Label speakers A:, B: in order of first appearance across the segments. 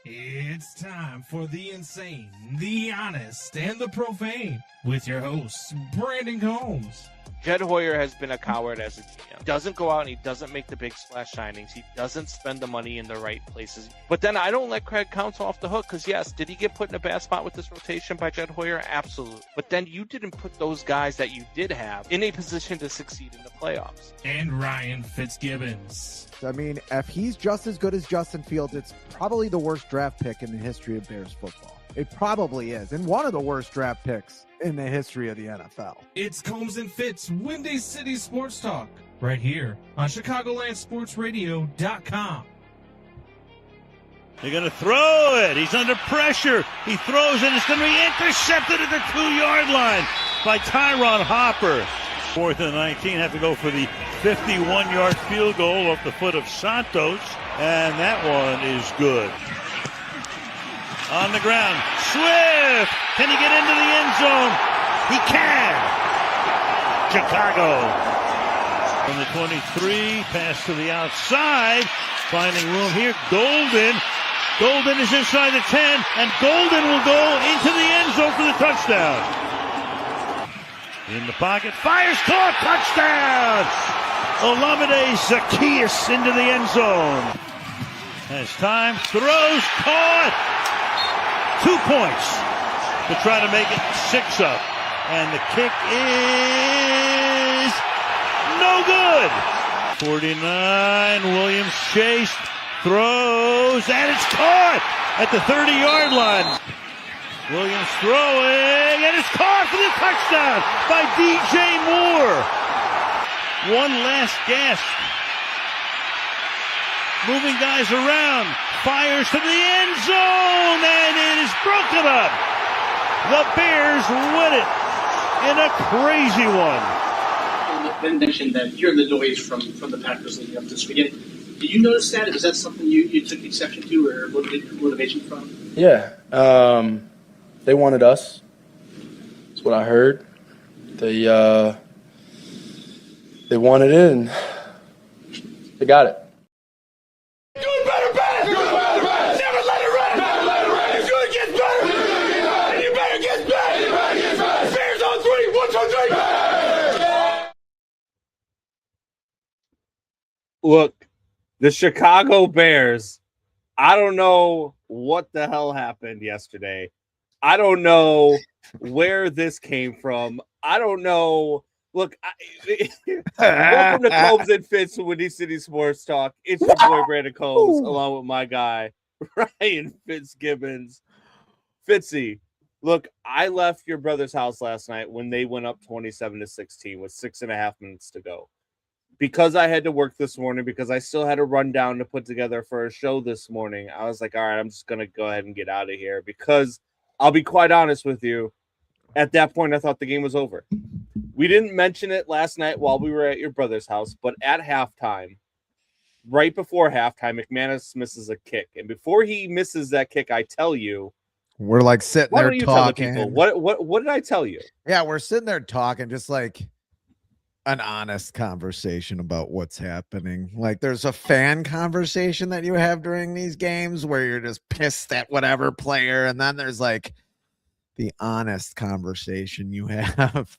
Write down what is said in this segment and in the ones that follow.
A: It's time for the insane, the honest, and the profane with your hosts, Brandon Combs.
B: Jed Hoyer has been a coward as a GM. Doesn't go out and he doesn't make the big splash signings. He doesn't spend the money in the right places. But then I don't let Craig Counsell off the hook because, yes, did he get put in a bad spot with this rotation by Jed Hoyer? Absolutely. But then you didn't put those guys that you did have in a position to succeed in the playoffs.
A: And Ryan Fitzgibbons.
C: I mean, if he's just as good as Justin Fields, it's probably the worst draft pick in the history of Bears football. It probably is. And one of the worst draft picks in the history of the NFL.
A: It's Combs and Fitz, Windy City Sports Talk, right here on ChicagolandSportsRadio.com.
D: They're going to throw it. He's under pressure. He throws it. It's going to be intercepted at the 2-yard line by Tyron Hopper. 4th and 19. Have to go for the 51-yard field goal off the foot of Santos. And that one is good. On the ground. Swift. Can he get into the end zone? He can. Chicago. From the 23, pass to the outside. Finding room here. Golden. Golden is inside the 10, and Golden will go into the end zone for the touchdown. In the pocket. Fires, caught. Touchdown. Olamide Zacchaeus into the end zone. Has time. Throws. Caught. 2 points to try to make it 6 up. And the kick is no good. 49, Williams chased, throws, and it's caught at the 30-yard line. Williams throwing, and it's caught for the touchdown by DJ Moore. One last gasp. Moving guys around, fires to the end zone, and it is broken up. The Bears win it in a crazy one.
E: Ben mentioned that hearing the noise from the Packers leading up to this weekend. Did you notice that? Was that something you took exception to, or what did your motivation from?
F: Yeah, they wanted us. That's what I heard. They wanted it, and they got it.
B: Look, the Chicago Bears, I don't know what the hell happened yesterday. I don't know where this came from. I don't know. Look, welcome to Combs and Fitz, Windy City Sports Talk. It's your boy, Brandon Combs, along with my guy, Ryan Fitzgibbons. Fitzy, look, I left your brother's house last night when they went up 27-16 with 6.5 minutes to go. Because I had to work this morning, because I still had a rundown to put together for a show this morning, I was like, all right, I'm just going to go ahead and get out of here. Because I'll be quite honest with you, at that point, I thought the game was over. We didn't mention it last night while we were at your brother's house, but at halftime, right before halftime, McManus misses a kick. And before he misses that kick, I tell you,
C: we're like sitting there talking.
B: Tell the people? What did I tell you?
C: Yeah, we're sitting there talking, just like an honest conversation about what's happening. Like there's a fan conversation that you have during these games where you're just pissed at whatever player. And then there's like the honest conversation you have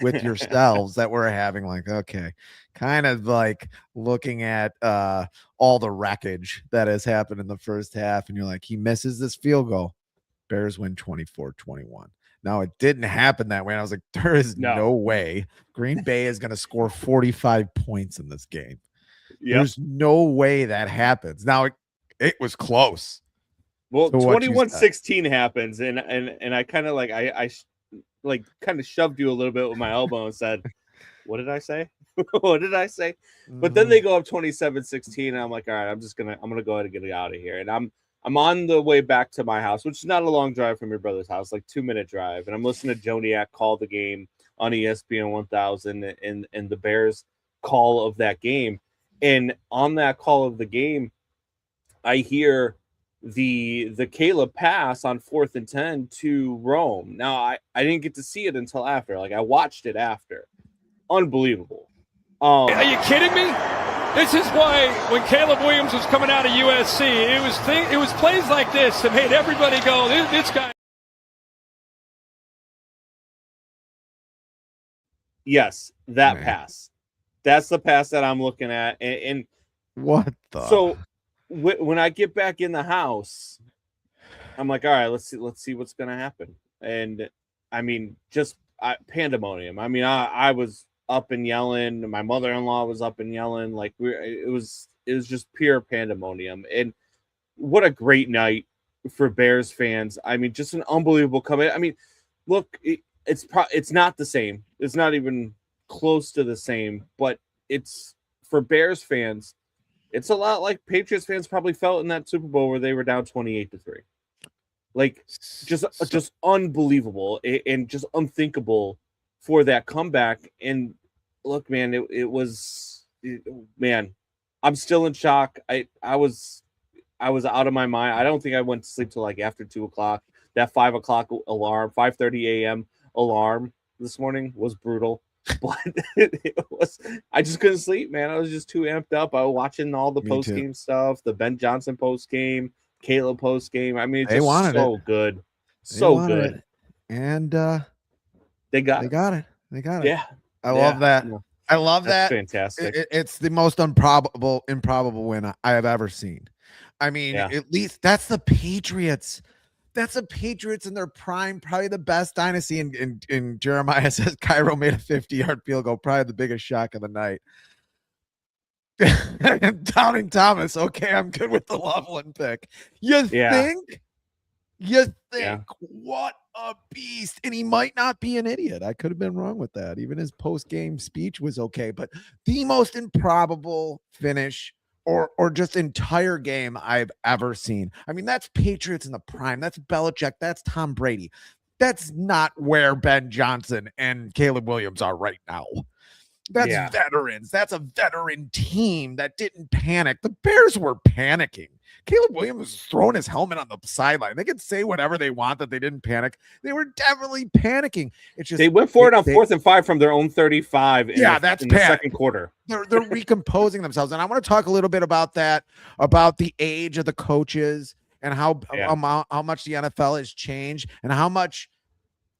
C: with yourselves that we're having, like, okay, kind of like looking at all the wreckage that has happened in the first half. And you're like, he misses this field goal. Bears win 24-21. Now, it didn't happen that way. And I was like, there is no way Green Bay is going to score 45 points in this game. Yep. There's no way that happens. Now, it was close.
B: Well, 21-16 happens, and I kind of like I kind of shoved you a little bit with my elbow and said, what did I say? What did I say? Mm-hmm. But then they go up 27-16, and I'm like, all right, I'm gonna go ahead and get out of here. And I'm on the way back to my house, which is not a long drive from your brother's house, like 2-minute drive. And I'm listening to Joniak call the game on ESPN 1000 and the Bears call of that game. And on that call of the game, I hear the Caleb pass on 4th and 10 to Rome. Now, I didn't get to see it until after. Like, I watched it after. Unbelievable.
G: Are you kidding me? This is why when Caleb Williams was coming out of USC, it was plays like this that made everybody go, this guy.
B: Yes, that
C: Man.
B: pass. That's the pass that I'm looking at. And
C: What the?
B: so when I get back in the house, I'm like, all right, let's see what's going to happen. And I mean, just pandemonium. I mean, I was up and yelling. My mother-in-law was up and yelling. Like it was just pure pandemonium. And what a great night for Bears fans. I mean, just an unbelievable comeback. I mean, look, it's not the same. It's not even close to the same, but it's for Bears fans. It's a lot like Patriots fans probably felt in that Super Bowl where they were down 28-3. Like just unbelievable and just unthinkable for that comeback. And look, man, man, I'm still in shock. I was out of my mind. I don't think I went to sleep till like after 2:00. That 5:00 alarm, 5:30 a.m. alarm this morning was brutal. But I just couldn't sleep, man. I was just too amped up. I was watching all the post game stuff, the Ben Johnson post game, Caleb post game. I mean, it's just so good. So good.
C: It. And
B: they got
C: it.
B: Yeah.
C: I love that.
B: Yeah.
C: I love that.
B: Fantastic.
C: It's the most improbable win I have ever seen. I mean, at least that's the Patriots. That's the Patriots in their prime, probably the best dynasty. And Jeremiah says Cairo made a 50-yard field goal, probably the biggest shock of the night. Doubting Thomas. Okay, I'm good with the Loveland pick. You think? What a beast. And he might not be an idiot. I could have been wrong with that. Even his post-game speech was okay. But the most improbable finish or just entire game I've ever seen. I mean, that's Patriots in the prime. That's Belichick. That's Tom Brady. That's not where Ben Johnson and Caleb Williams are right now. That's veterans. That's a veteran team that didn't panic. The Bears were panicking. Caleb Williams was throwing his helmet on the sideline. They could say whatever they want that they didn't panic. They were definitely panicking. It's just
B: they went for it on 4th and 5 from their own 35.
C: That's
B: in the second quarter.
C: They're recomposing themselves, and I want to talk a little bit about that, about the age of the coaches and how much the NFL has changed and how much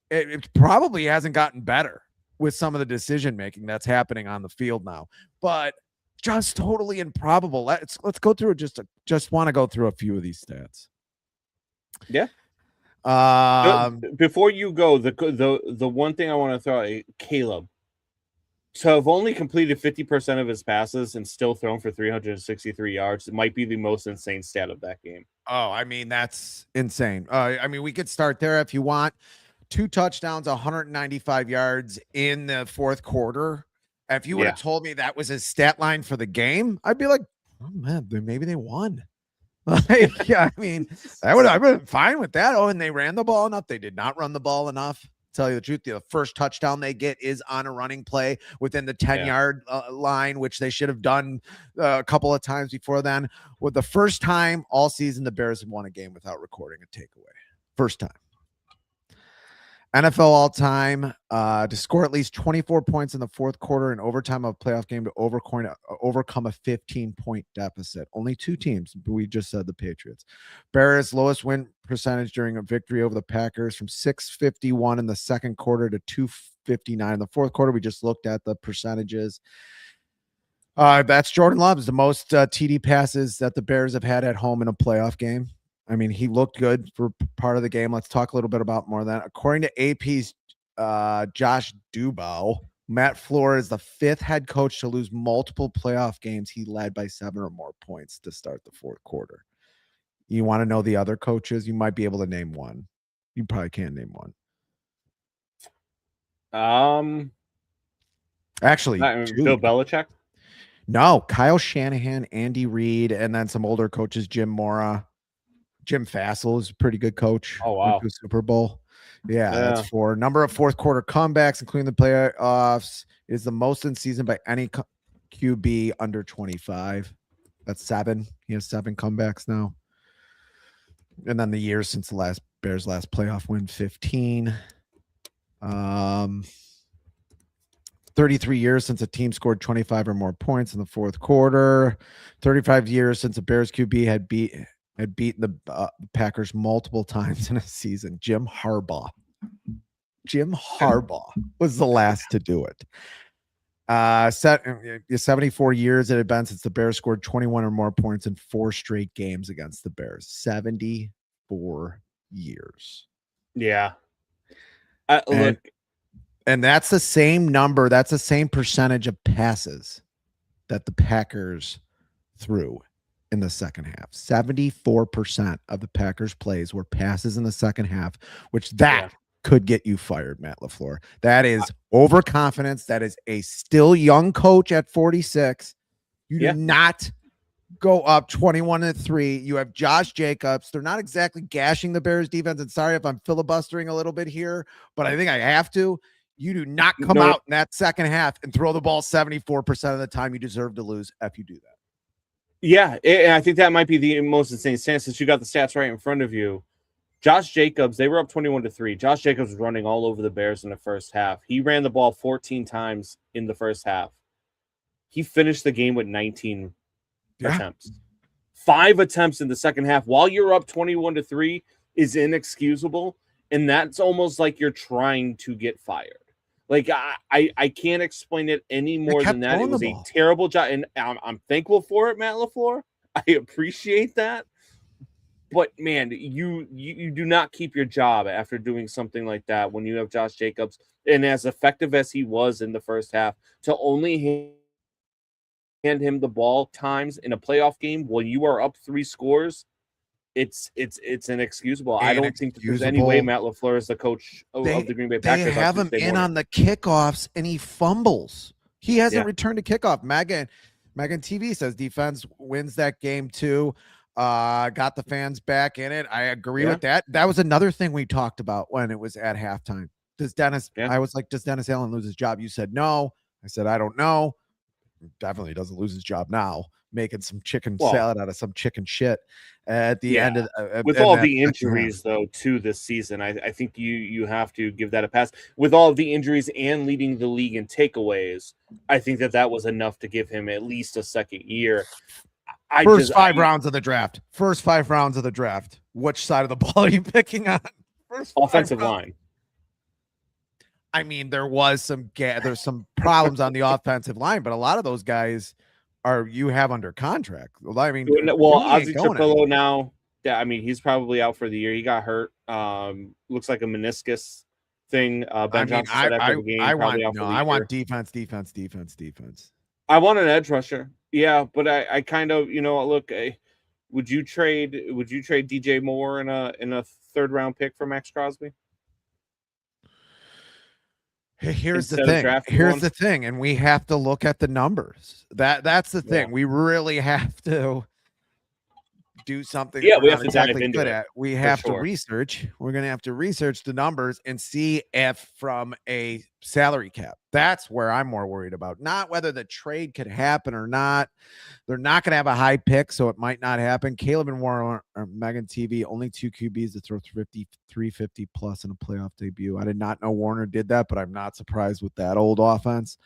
C: it probably hasn't gotten better with some of the decision making that's happening on the field now. But just totally improbable. Let's go through it. Just want to go through a few of these stats.
B: Yeah. Before you go, the one thing I want to throw out, Caleb, to have only completed 50% of his passes and still thrown for 363 yards, it might be the most insane stat of that game.
C: Oh, I mean, that's insane. I mean, we could start there if you want. 2 touchdowns, 195 yards in the fourth quarter. If you would have told me that was his stat line for the game, I'd be like, oh man, maybe they won. I mean, I've been fine with that. Oh, and they ran the ball enough. They did not run the ball enough. Tell you the truth, the first touchdown they get is on a running play within the 10-yard line, which they should have done a couple of times before then. With the first time all season, the Bears have won a game without recording a takeaway. First time. NFL all-time to score at least 24 points in the fourth quarter in overtime of a playoff game to overcome a 15-point deficit. Only 2 teams. We just said the Patriots. Bears' lowest win percentage during a victory over the Packers from 651 in the second quarter to 259 in the fourth quarter. We just looked at the percentages. That's Jordan Love. Is the most TD passes that the Bears have had at home in a playoff game. I mean, he looked good for part of the game. Let's talk a little bit about more of that. According to AP's Josh Dubow, Matt Fleur is the 5th head coach to lose multiple playoff games. He led by 7 or more points to start the fourth quarter. You want to know the other coaches? You might be able to name one. You probably can't name one. Actually,
B: Bill Belichick?
C: No, Kyle Shanahan, Andy Reid, and then some older coaches, Jim Mora. Jim Fassel is a pretty good coach.
B: Oh, wow.
C: Went to a Super Bowl. Yeah, that's 4. Number of fourth quarter comebacks, including the playoffs, is the most in season by any QB under 25. That's 7. He has 7 comebacks now. And then the years since the Bears' last playoff win, 15. 33 years since a team scored 25 or more points in the fourth quarter. 35 years since a Bears QB had beaten the Packers multiple times in a season. Jim Harbaugh was the last to do it. 74 years it had been since the Bears scored 21 or more points in 4 straight games against the Bears. 74 years.
B: Yeah.
C: And that's the same number. That's the same percentage of passes that the Packers threw in the second half. 74% of the Packers plays were passes in the second half, which could get you fired, Matt LaFleur. That is overconfidence. That is a still young coach at 46. You do not go up 21-3. You have Josh Jacobs. They're not exactly gashing the Bears defense. And sorry if I'm filibustering a little bit here, but I think I have to. You do not come out in that second half and throw the ball 74% of the time. You deserve to lose if you do that.
B: Yeah, and I think that might be the most insane stance since you got the stats right in front of you. Josh Jacobs, they were up 21-3. Josh Jacobs was running all over the Bears in the first half. He ran the ball 14 times in the first half. He finished the game with 19 attempts. 5 attempts in the second half while you're up 21-3 is inexcusable. And that's almost like you're trying to get fired. Like, I can't explain it any more than that. It was a terrible job. And I'm thankful for it, Matt LaFleur. I appreciate that. But, man, you do not keep your job after doing something like that when you have Josh Jacobs. And as effective as he was in the first half, to only hand him the ball times in a playoff game when you are up 3 scores, it's inexcusable. I don't think that there's any way Matt LaFleur is the coach of the Green Bay Packers.
C: They have him in on the kickoffs, and he fumbles. He hasn't returned a kickoff. Megan TV says defense wins that game too. Got the fans back in it. I agree with that. That was another thing we talked about when it was at halftime. I was like, does Dennis Allen lose his job? You said no. I said, I don't know. Definitely doesn't lose his job now, making some chicken salad out of some chicken shit at the end of
B: with all the injuries though to this season. I think you have to give that a pass. With all of the injuries and leading the league in takeaways, I think that was enough to give him at least a second year.
C: First 5 rounds of the draft. Which side of the ball are you picking on?
B: Offensive line.
C: I mean, there's some problems on the offensive line, but a lot of those guys you have under contract. I mean,
B: Ozzie Trapillo now. Yeah, I mean, he's probably out for the year. He got hurt. Looks like a meniscus thing. Ben Johnson said after the game. I
C: want defense.
B: I want an edge rusher. Yeah, but I kind of, look. Would you trade DJ Moore in a 3rd round pick for Max Crosby?
C: Here's the thing, and we have to look at the numbers. That's the thing. We really have to do something.
B: Yeah, we have to dive into it.
C: We have to research. We're going to have to research the numbers and see if from a salary cap. That's where I'm more worried about. Not whether the trade could happen or not. They're not going to have a high pick, so it might not happen. Caleb and Warren or Megan TV, only 2 QBs to throw 350 plus in a playoff debut. I did not know Warner did that, but I'm not surprised with that old offense.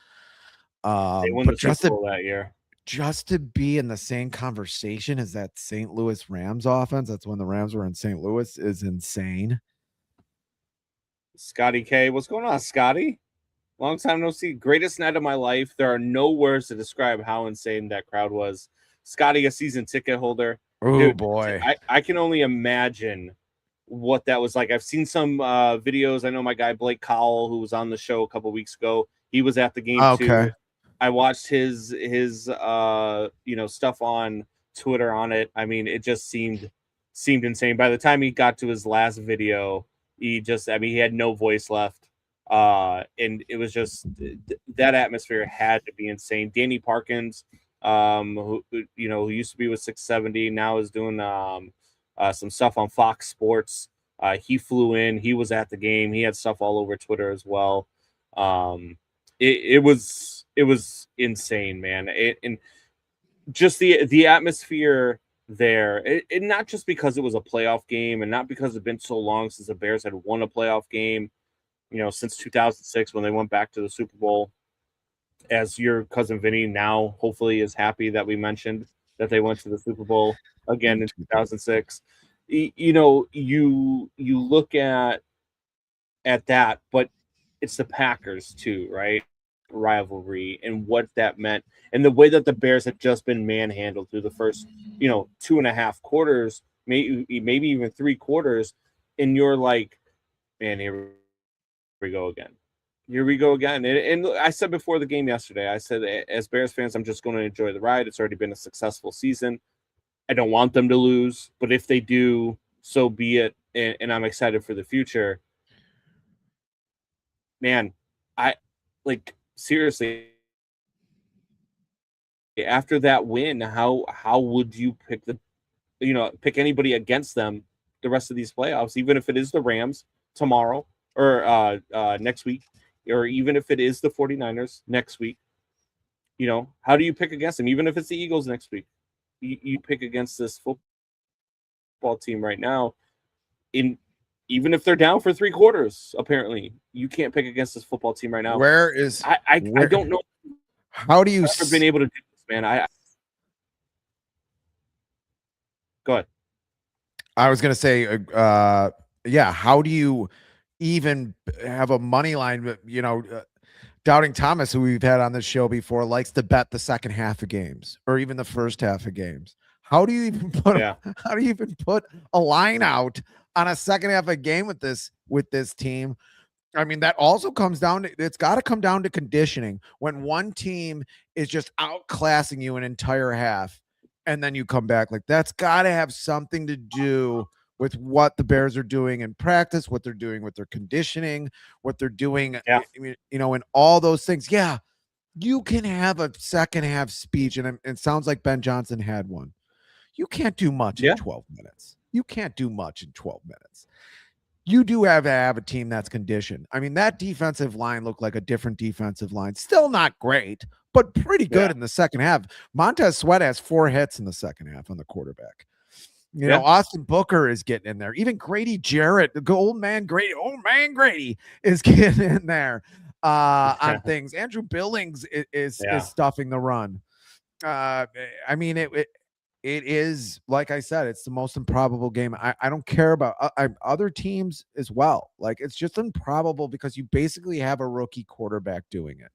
B: They won the Super Bowl that year.
C: Just to be in the same conversation as that St. Louis Rams offense, that's when the Rams were in St. Louis, is insane.
B: Scotty K, what's going on, Scotty? Long time no see. Greatest night of my life. There are no words to describe how insane that crowd was. Scotty, a season ticket holder.
C: Oh, boy.
B: I can only imagine what that was like. I've seen some videos. I know my guy Blake Cowell, who was on the show a couple weeks ago, he was at the game too. I watched his stuff on Twitter on it. I mean, it just seemed insane. By the time he got to his last video, he had no voice left. And it was just that atmosphere had to be insane. Danny Parkins, who used to be with 670, now is doing some stuff on Fox Sports. He flew in, he was at the game, he had stuff all over Twitter as well. It was insane, man. And just the atmosphere there, it not just because it was a playoff game and not because it's been so long since the Bears had won a playoff game, since 2006 when they went back to the Super Bowl. as your cousin Vinny now hopefully is happy that we mentioned that they went to the Super Bowl again in 2006. You know, you look at that, but it's the Packers too, right? Rivalry and what that meant, and the way that the Bears had just been manhandled through the first, 2.5 quarters, maybe even 3 quarters, and you're like, man, here we go again. Here we go again. And I said before the game yesterday, I said, as Bears fans, I'm just going to enjoy the ride. It's already been a successful season. I don't want them to lose, but if they do, so be it. And I'm excited for the future. Man, seriously, after that win, how would you pick anybody against them the rest of these playoffs, even if it is the Rams tomorrow or next week, or even if it is the 49ers next week? How do you pick against them? Even if it's the Eagles next week, you pick against this football team right now. Even if they're down for 3 quarters, apparently you can't pick against this football team right now. I don't know.
C: How do you
B: I've never been able to do this, man? Go ahead.
C: I was gonna say, how do you even have a money line? Doubting Thomas, who we've had on this show before, likes to bet the second half of games or even the first half of games. How do you even put a line out on a second half of a game with this team? I mean, that also comes down to, it's got to come down to conditioning. When one team is just outclassing you an entire half, and then you come back, like, that's got to have something to do with what the Bears are doing in practice, what they're doing with their conditioning, what they're doing, and all those things. Yeah, you can have a second half speech, and it sounds like Ben Johnson had one. You can't do much in 12 minutes. You can't do much in 12 minutes. You do have to have a team that's conditioned. I mean, that defensive line looked like a different defensive line. Still not great, but pretty good in the second half. Montez Sweat has 4 hits in the second half on the quarterback. Austin Booker is getting in there. Even Grady Jarrett, the old man Grady is getting in there on things. Andrew Billings is stuffing the run. I mean, it is, like I said, it's the most improbable game. I don't care about other teams as well. Like, it's just improbable because you basically have a rookie quarterback doing it.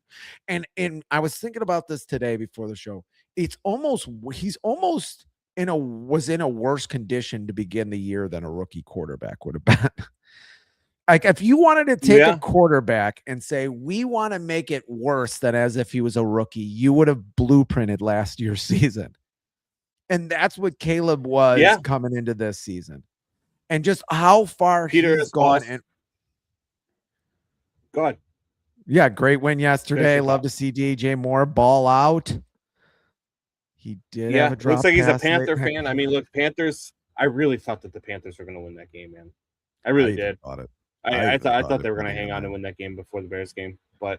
C: And I was thinking about this today before the show. He's almost was in a worse condition to begin the year than a rookie quarterback would have been. Like, if you wanted to take a quarterback and say, we want to make it worse than as if he was a rookie, you would have blueprinted last year's season. And that's what Caleb was coming into this season. And just how far he's gone. And
B: go ahead.
C: Yeah, great win yesterday. Love to see DJ Moore ball out. He did have a drop.
B: Looks like he's a Panther fan. I mean, look, Panthers, I really thought that the Panthers were going to win that game, man. I really did. I thought they were going to hang on and win that game before the Bears game. But,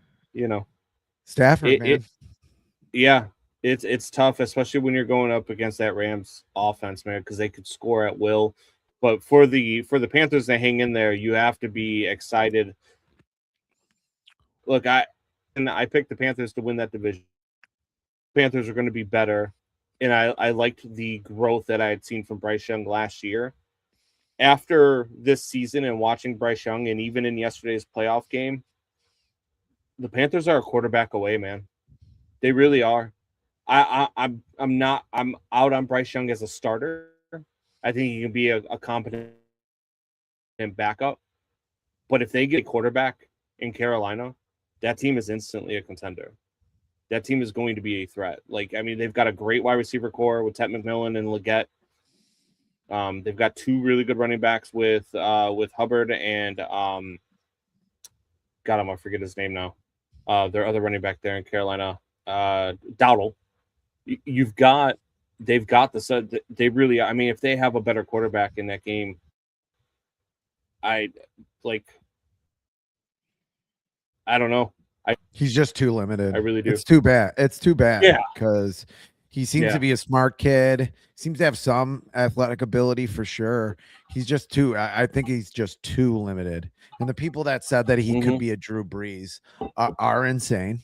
C: Stafford, man.
B: It's tough, especially when you're going up against that Rams offense, man, because they could score at will. But for the Panthers to hang in there, you have to be excited. Look, I picked the Panthers to win that division. Panthers are going to be better, and I liked the growth that I had seen from Bryce Young last year. After this season and watching Bryce Young, and even in yesterday's playoff game, the Panthers are a quarterback away, man. They really are. I'm out on Bryce Young as a starter. I think he can be a competent backup. But if they get a quarterback in Carolina, that team is instantly a contender. That team is going to be a threat. Like, I mean, they've got a great wide receiver core with Ted McMillan and Leggett. They've got 2 really good running backs with Hubbard and God, I'm gonna forget his name now. Their other running back there in Carolina, Dowdle. They've got they really, I mean, if they have a better quarterback in that game, I don't know.
C: He's just too limited.
B: I really do.
C: It's too bad.
B: Yeah.
C: Because he seems to be a smart kid. Seems to have some athletic ability for sure. He's just I think he's just too limited. And the people that said that he could be a Drew Brees are insane.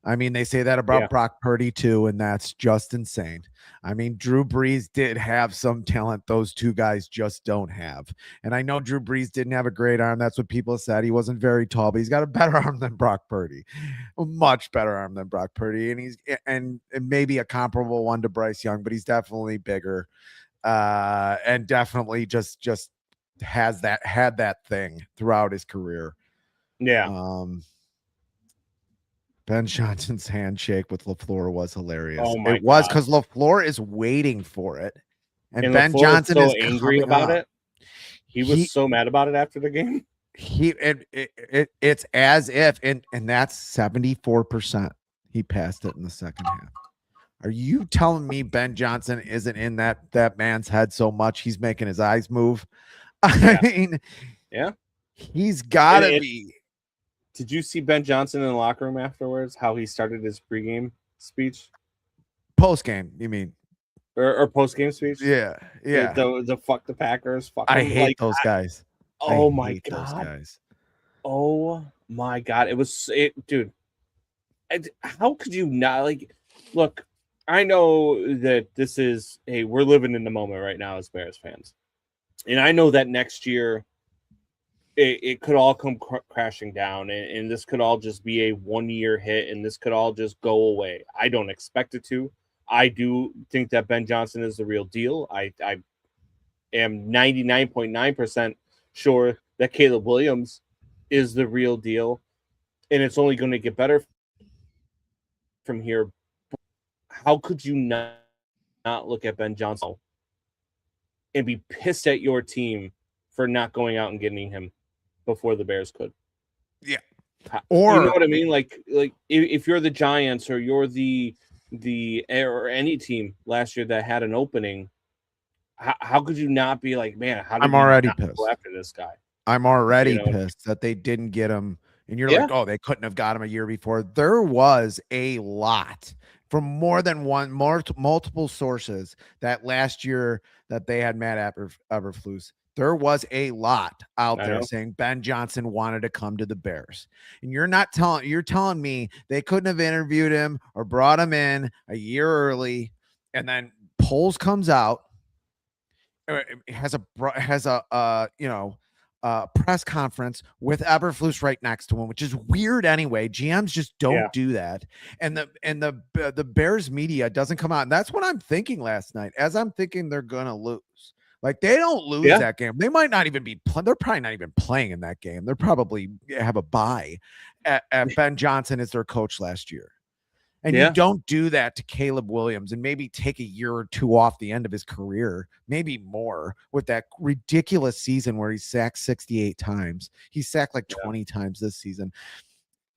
C: I mean, they say that about Brock Purdy too, and that's just insane. I mean, Drew Brees did have some talent those two guys just don't have. And I know Drew Brees didn't have a great arm. That's what people said. He wasn't very tall, but he's got a better arm than Brock Purdy, a much better arm than Brock Purdy. And he's and maybe a comparable one to Bryce Young, but he's definitely bigger. And definitely just had that thing throughout his career.
B: Yeah.
C: Ben Johnson's handshake with LaFleur was hilarious.
B: Oh my
C: it was
B: God.
C: because LaFleur is waiting for it, and Ben
B: LaFleur
C: Johnson
B: is so
C: is
B: angry about
C: up.
B: it. He was so mad about it after the game.
C: It's as if and that's 74%. He passed it in the second half. Are you telling me Ben Johnson isn't in that man's head so much he's making his eyes move? I mean, he's got to be.
B: Did you see Ben Johnson in the locker room afterwards? How he started his pregame speech?
C: Post game, you mean?
B: Or post game speech?
C: Yeah.
B: The fuck the Packers. Fuck
C: I hate those guys.
B: Oh my God.
C: Those guys.
B: Oh my God. Dude. How could you not look? I know that this is we're living in the moment right now as Bears fans, and I know that next year. It could all come crashing down, and this could all just be a 1-year hit, and this could all just go away. I don't expect it to. I do think that Ben Johnson is the real deal. I am 99.9% sure that Caleb Williams is the real deal, and it's only going to get better from here. How could you not look at Ben Johnson and be pissed at your team for not going out and getting him before the Bears could?
C: Yeah.
B: Or you know what I mean? Like if you're the Giants or you're the or any team last year that had an opening, how could you not be like, man, how did
C: I'm already
B: not
C: pissed
B: go after this guy?
C: I'm already pissed that they didn't get him. And you're like, oh, they couldn't have got him a year before. There was a lot from more than multiple sources that last year that they had Matt Eberflus. There was a lot out there saying Ben Johnson wanted to come to the Bears. And you're telling me they couldn't have interviewed him or brought him in a year early. And then polls comes out, has a press conference with Eberflus right next to him, which is weird anyway. GMs just don't do that. And the Bears media doesn't come out. And that's what I'm thinking last night, as I'm thinking they're going to lose. Like, they don't lose that game. They might not even be they're probably not even playing in that game. They're probably have a bye at Ben Johnson as their coach last year. And you don't do that to Caleb Williams and maybe take a year or two off the end of his career, maybe more, with that ridiculous season where he sacked 68 times. He sacked like 20 times this season.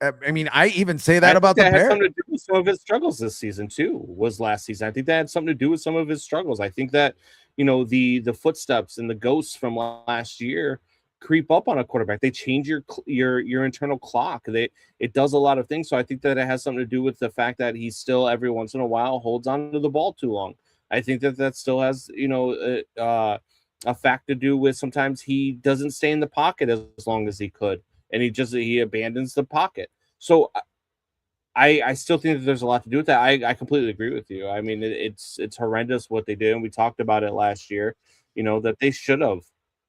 C: I mean, I even say that about the Bears.
B: Had something to do with some of his struggles this season too. Was last season. I think that had something to do with some of his struggles. I think that the footsteps and the ghosts from last year creep up on a quarterback. They change your internal clock. It does a lot of things. So I think that it has something to do with the fact that he still every once in a while holds on to the ball too long. I think that still has a fact to do with sometimes he doesn't stay in the pocket as long as he could, and he abandons the pocket. So I still think that there's a lot to do with that. I completely agree with you. I mean, it's horrendous what they did, and we talked about it last year. That they should have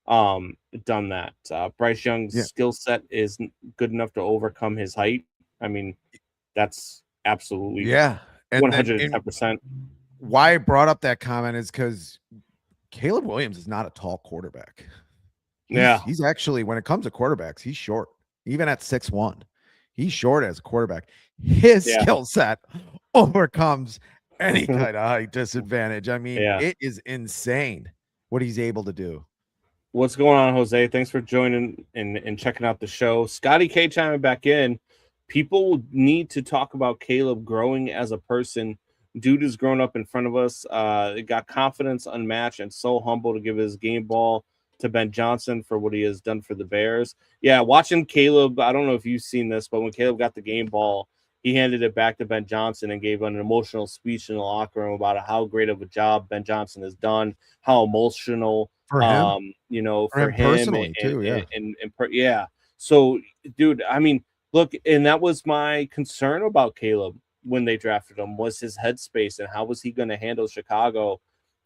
B: done that. Bryce Young's skill set is good enough to overcome his height. I mean, that's absolutely 110%.
C: Why I brought up that comment is because Caleb Williams is not a tall quarterback. He's actually, when it comes to quarterbacks, he's short. Even at 6'1", he's short as a quarterback. His skill set overcomes any kind of height disadvantage. I mean, it is insane what he's able to do.
B: What's going on, Jose? Thanks for joining and checking out the show. Scotty K chiming back in. People need to talk about Caleb growing as a person. Dude has grown up in front of us. Got confidence unmatched and so humble to give his game ball to Ben Johnson for what he has done for the Bears. Yeah, watching Caleb, I don't know if you've seen this, but when Caleb got the game ball, he handed it back to Ben Johnson and gave an emotional speech in the locker room about how great of a job Ben Johnson has done, how emotional
C: for him,
B: for him
C: personally too.
B: So, dude, I mean, look, and that was my concern about Caleb when they drafted him, was his headspace and how was he going to handle Chicago.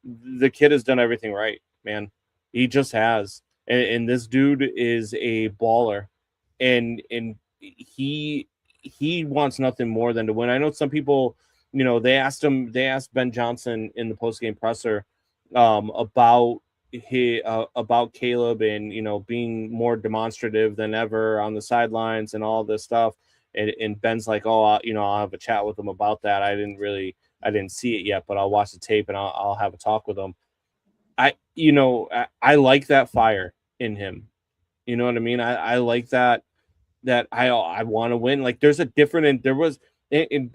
B: The kid has done everything right, man. He just has. And this dude is a baller. And he wants nothing more than to win. I know some people, they asked Ben Johnson in the postgame presser about Caleb and being more demonstrative than ever on the sidelines and all this stuff. And Ben's like, I'll have a chat with him about that. I didn't see it yet, but I'll watch the tape and I'll have a talk with him. I like that fire in him. You know what I mean? I like that I want to win. Like there's a different, and there was in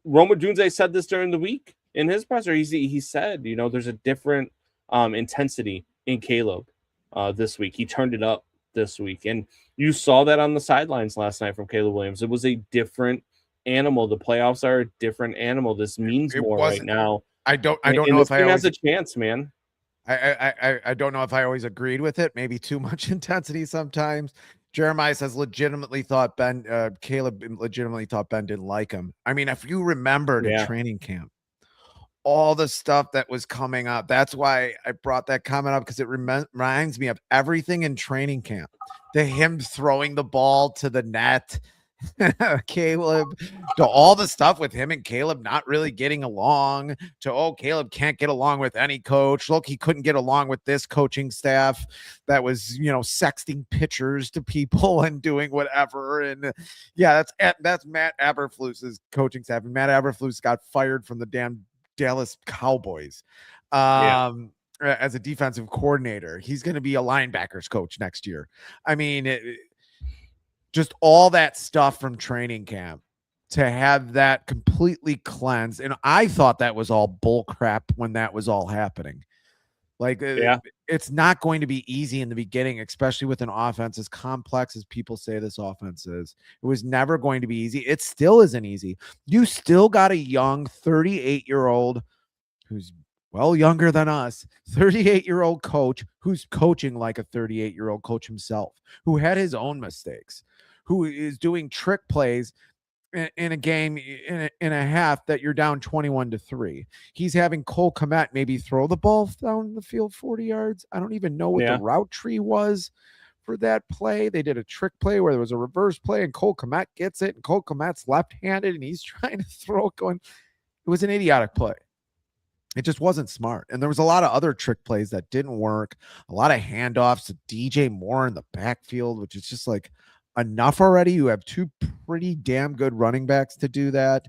B: Roma Dunze said this during the week in his presser. He said, there's a different intensity in Caleb this week. He turned it up this week, and you saw that on the sidelines last night from Caleb Williams. It was a different animal. The playoffs are a different animal. This means more right now.
C: I don't know if I
B: has a chance, man.
C: I don't know if I always agreed with it. Maybe too much intensity sometimes. Jeremiah says Caleb legitimately thought Ben didn't like him. I mean, if you remembered in training camp, all the stuff that was coming up, that's why I brought that comment up, because it reminds me of everything in training camp. Him throwing the ball to the net, Caleb, to all the stuff with him and Caleb not really getting along, to Caleb can't get along with any coach. Look, he couldn't get along with this coaching staff that was sexting pitchers to people and doing whatever. And that's Matt Eberflus's coaching staff, and Matt Eberflus got fired from the damn Dallas Cowboys as a defensive coordinator. He's going to be a linebackers coach next year. I mean, just all that stuff from training camp to have that completely cleansed. And I thought that was all bull crap when that was all happening. Like, it's not going to be easy in the beginning, especially with an offense as complex as people say this offense is. It was never going to be easy. It still isn't easy. You still got a young 38-year-old who's well younger than us, 38-year-old coach who's coaching like a 38-year-old coach himself, who had his own mistakes, who is doing trick plays in a game in a half that you're down 21-3. He's having Cole Kmet maybe throw the ball down the field 40 yards. I don't even know what the route tree was for that play. They did a trick play where there was a reverse play and Cole Kmet gets it, and Cole Kmet's left-handed and he's trying to throw it going. It was an idiotic play. It just wasn't smart. And there was a lot of other trick plays that didn't work. A lot of handoffs to DJ Moore in the backfield, which is just like, enough already. You have two pretty damn good running backs to do that.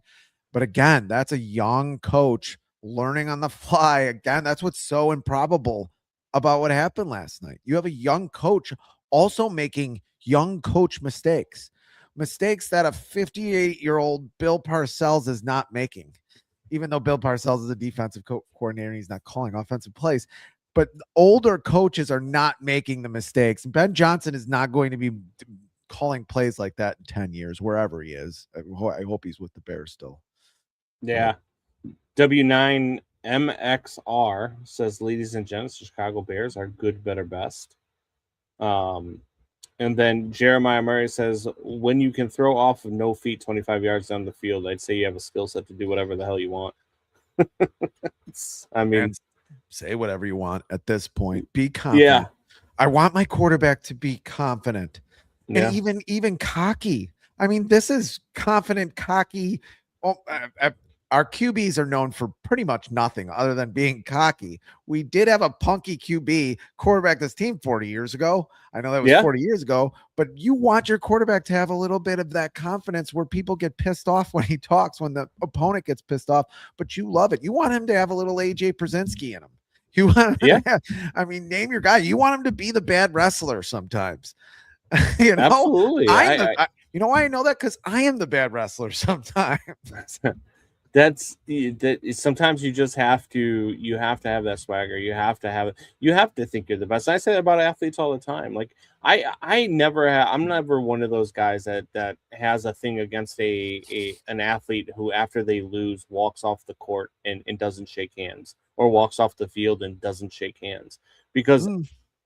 C: But again, that's a young coach learning on the fly. Again, that's what's so improbable about what happened last night. You have a young coach also making young coach mistakes that a 58-year-old Bill Parcells is not making, even though Bill Parcells is a defensive coordinator and he's not calling offensive plays. But older coaches are not making the mistakes. Ben Johnson is not going to be calling plays like that in 10 years, wherever he is. I hope he's with the Bears still.
B: Yeah. W9MXR says, ladies and gents, the Chicago Bears are good, better, best. And then Jeremiah Murray says, when you can throw off of no feet 25 yards down the field, I'd say you have a skill set to do whatever the hell you want. I mean,
C: and say whatever you want at this point. Be confident.
B: Yeah.
C: I want my quarterback to be confident.
B: Yeah.
C: And even cocky. I mean, this is confident, cocky. Our QBs are known for pretty much nothing other than being cocky. We did have a punky QB quarterback this team 40 years ago. I know that was 40 years ago, but you want your quarterback to have a little bit of that confidence where people get pissed off when he talks, when the opponent gets pissed off, but you love it. You want him to have a little AJ Przinsky in him. You want him to have, I mean, name your guy. You want him to be the bad wrestler sometimes. You know,
B: absolutely.
C: You know why I know that? Because I am the bad wrestler sometimes.
B: That's sometimes you just have to have that swagger. You have to have it. You have to think you're the best. I say that about athletes all the time. Like I'm never one of those guys that has a thing against an athlete who, after they lose, walks off the court and doesn't shake hands, or walks off the field and doesn't shake hands, because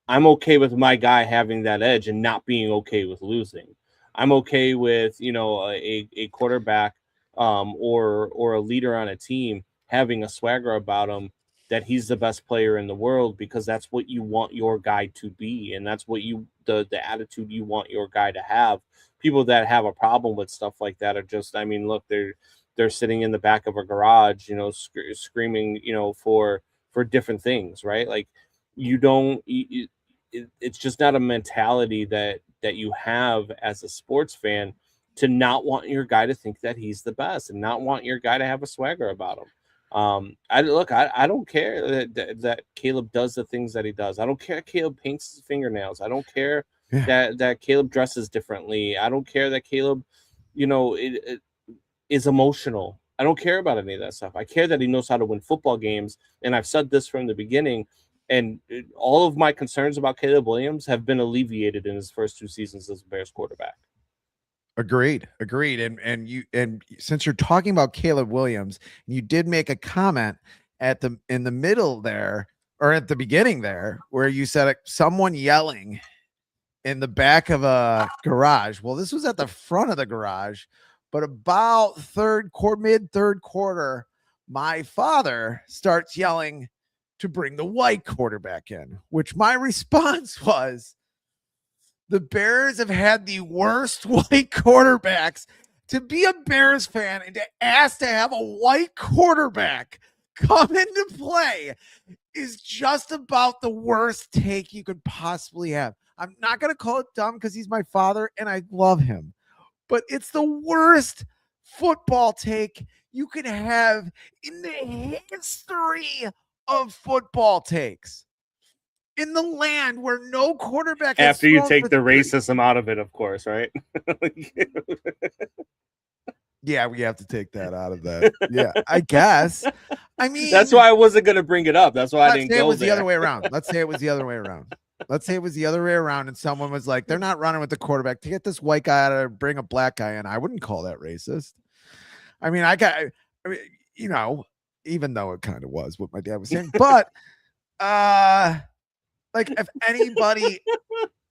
B: I'm okay with my guy having that edge and not being okay with losing. I'm okay with, a quarterback or a leader on a team having a swagger about him that he's the best player in the world, because that's what you want your guy to be, and that's what the attitude you want your guy to have. People that have a problem with stuff like that are just, I mean, look, they're sitting in the back of a garage, screaming, for different things, right? Like, you don't it's just not a mentality that you have as a sports fan, to not want your guy to think that he's the best and not want your guy to have a swagger about him. I don't care that Caleb does the things that he does. I don't care Caleb paints his fingernails. I don't care that Caleb dresses differently. I don't care that Caleb, it is emotional. I don't care about any of that stuff. I care that he knows how to win football games. And I've said this from the beginning. And all of my concerns about Caleb Williams have been alleviated in his first 2 seasons as a Bears quarterback.
C: Agreed. And since you're talking about Caleb Williams, you did make a comment in the middle there, or at the beginning there, where you said someone yelling in the back of a garage. Well, this was at the front of the garage, but about mid third quarter, my father starts yelling to bring the white quarterback in, which my response was, the Bears have had the worst white quarterbacks. To be a Bears fan and to ask to have a white quarterback come into play is just about the worst take you could possibly have. I'm not going to call it dumb because he's my father and I love him, but it's the worst football take you could have in the history of football takes. In the land where no quarterback
B: after you take the racism out of it, of course, right?
C: Yeah, we have to take that out of that. Yeah, I guess. I mean,
B: that's why I wasn't going to bring it up. That's why I didn't go there.
C: Let's say it was the other way around. Let's say it was the other way around. And someone was like, they're not running with the quarterback to get this white guy out of, bring a black guy in. I wouldn't call that racist. I mean, even though it kind of was what my dad was saying, but like, if anybody,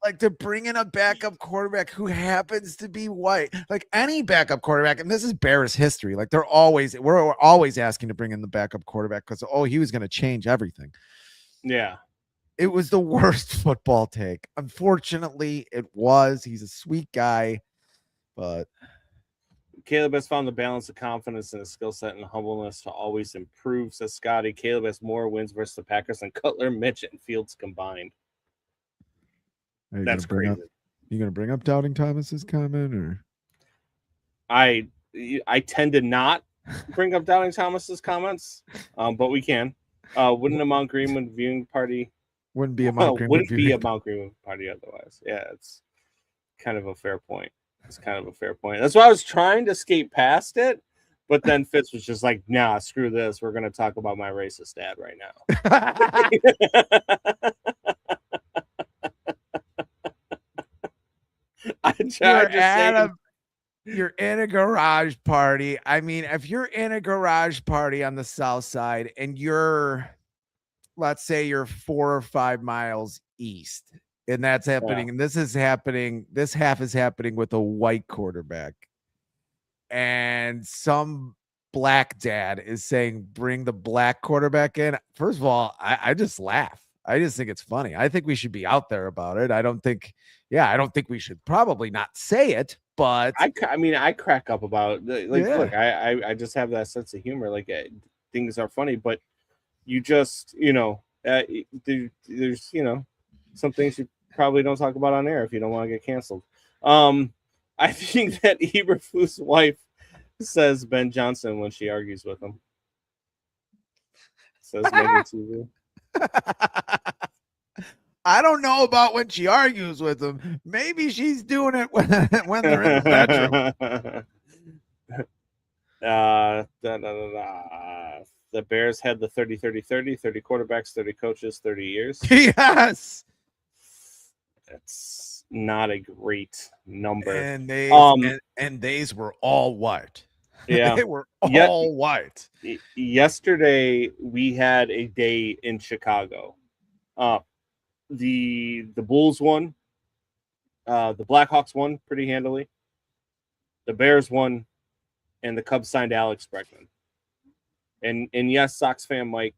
C: like, to bring in a backup quarterback who happens to be white, like any backup quarterback, and this is Bears history, like we're always asking to bring in the backup quarterback because, he was going to change everything.
B: Yeah.
C: It was the worst football take. Unfortunately, it was. He's a sweet guy, but
B: Caleb has found the balance of confidence and a skill set and humbleness to always improve, says Scotty. Caleb has more wins versus the Packers than Cutler, Mitch, and Fields combined. That's crazy.
C: You going to bring up Doubting Thomas's comment, or?
B: I tend to not bring up Doubting Thomas's comments, but we can. Wouldn't a Mount Greenwood viewing party?
C: Wouldn't be a Mount Greenwood
B: party otherwise. Yeah, it's kind of a fair point. That's why I was trying to skate past it, but then Fitz was just like, nah, screw this. We're going to talk about my racist dad right now.
C: You're in a garage party. I mean, if you're in a garage party on the south side and let's say you're 4 or 5 miles east, and that's happening, and this half is happening with a white quarterback, and some black dad is saying, bring the black quarterback in. First of all, I just laugh. I just think it's funny. I think we should be out there about it. I don't think we should probably not say it, but
B: I crack up about it. Look, I just have that sense of humor. Like, things are funny, but you just, there's, some things you probably don't talk about on air if you don't want to get canceled. I think that Eberflus' wife says Ben Johnson when she argues with him. Says Megan TV.
C: I don't know about when she argues with him. Maybe she's doing it when they're in the bedroom.
B: The Bears had the 30 quarterbacks, 30 coaches, 30 years.
C: Yes.
B: That's not a great number.
C: And these were all white.
B: Yeah.
C: They were all white.
B: Yesterday we had a day in Chicago. The Bulls won. The Blackhawks won pretty handily. The Bears won, and the Cubs signed Alex Bregman. And yes, Sox fan Mike,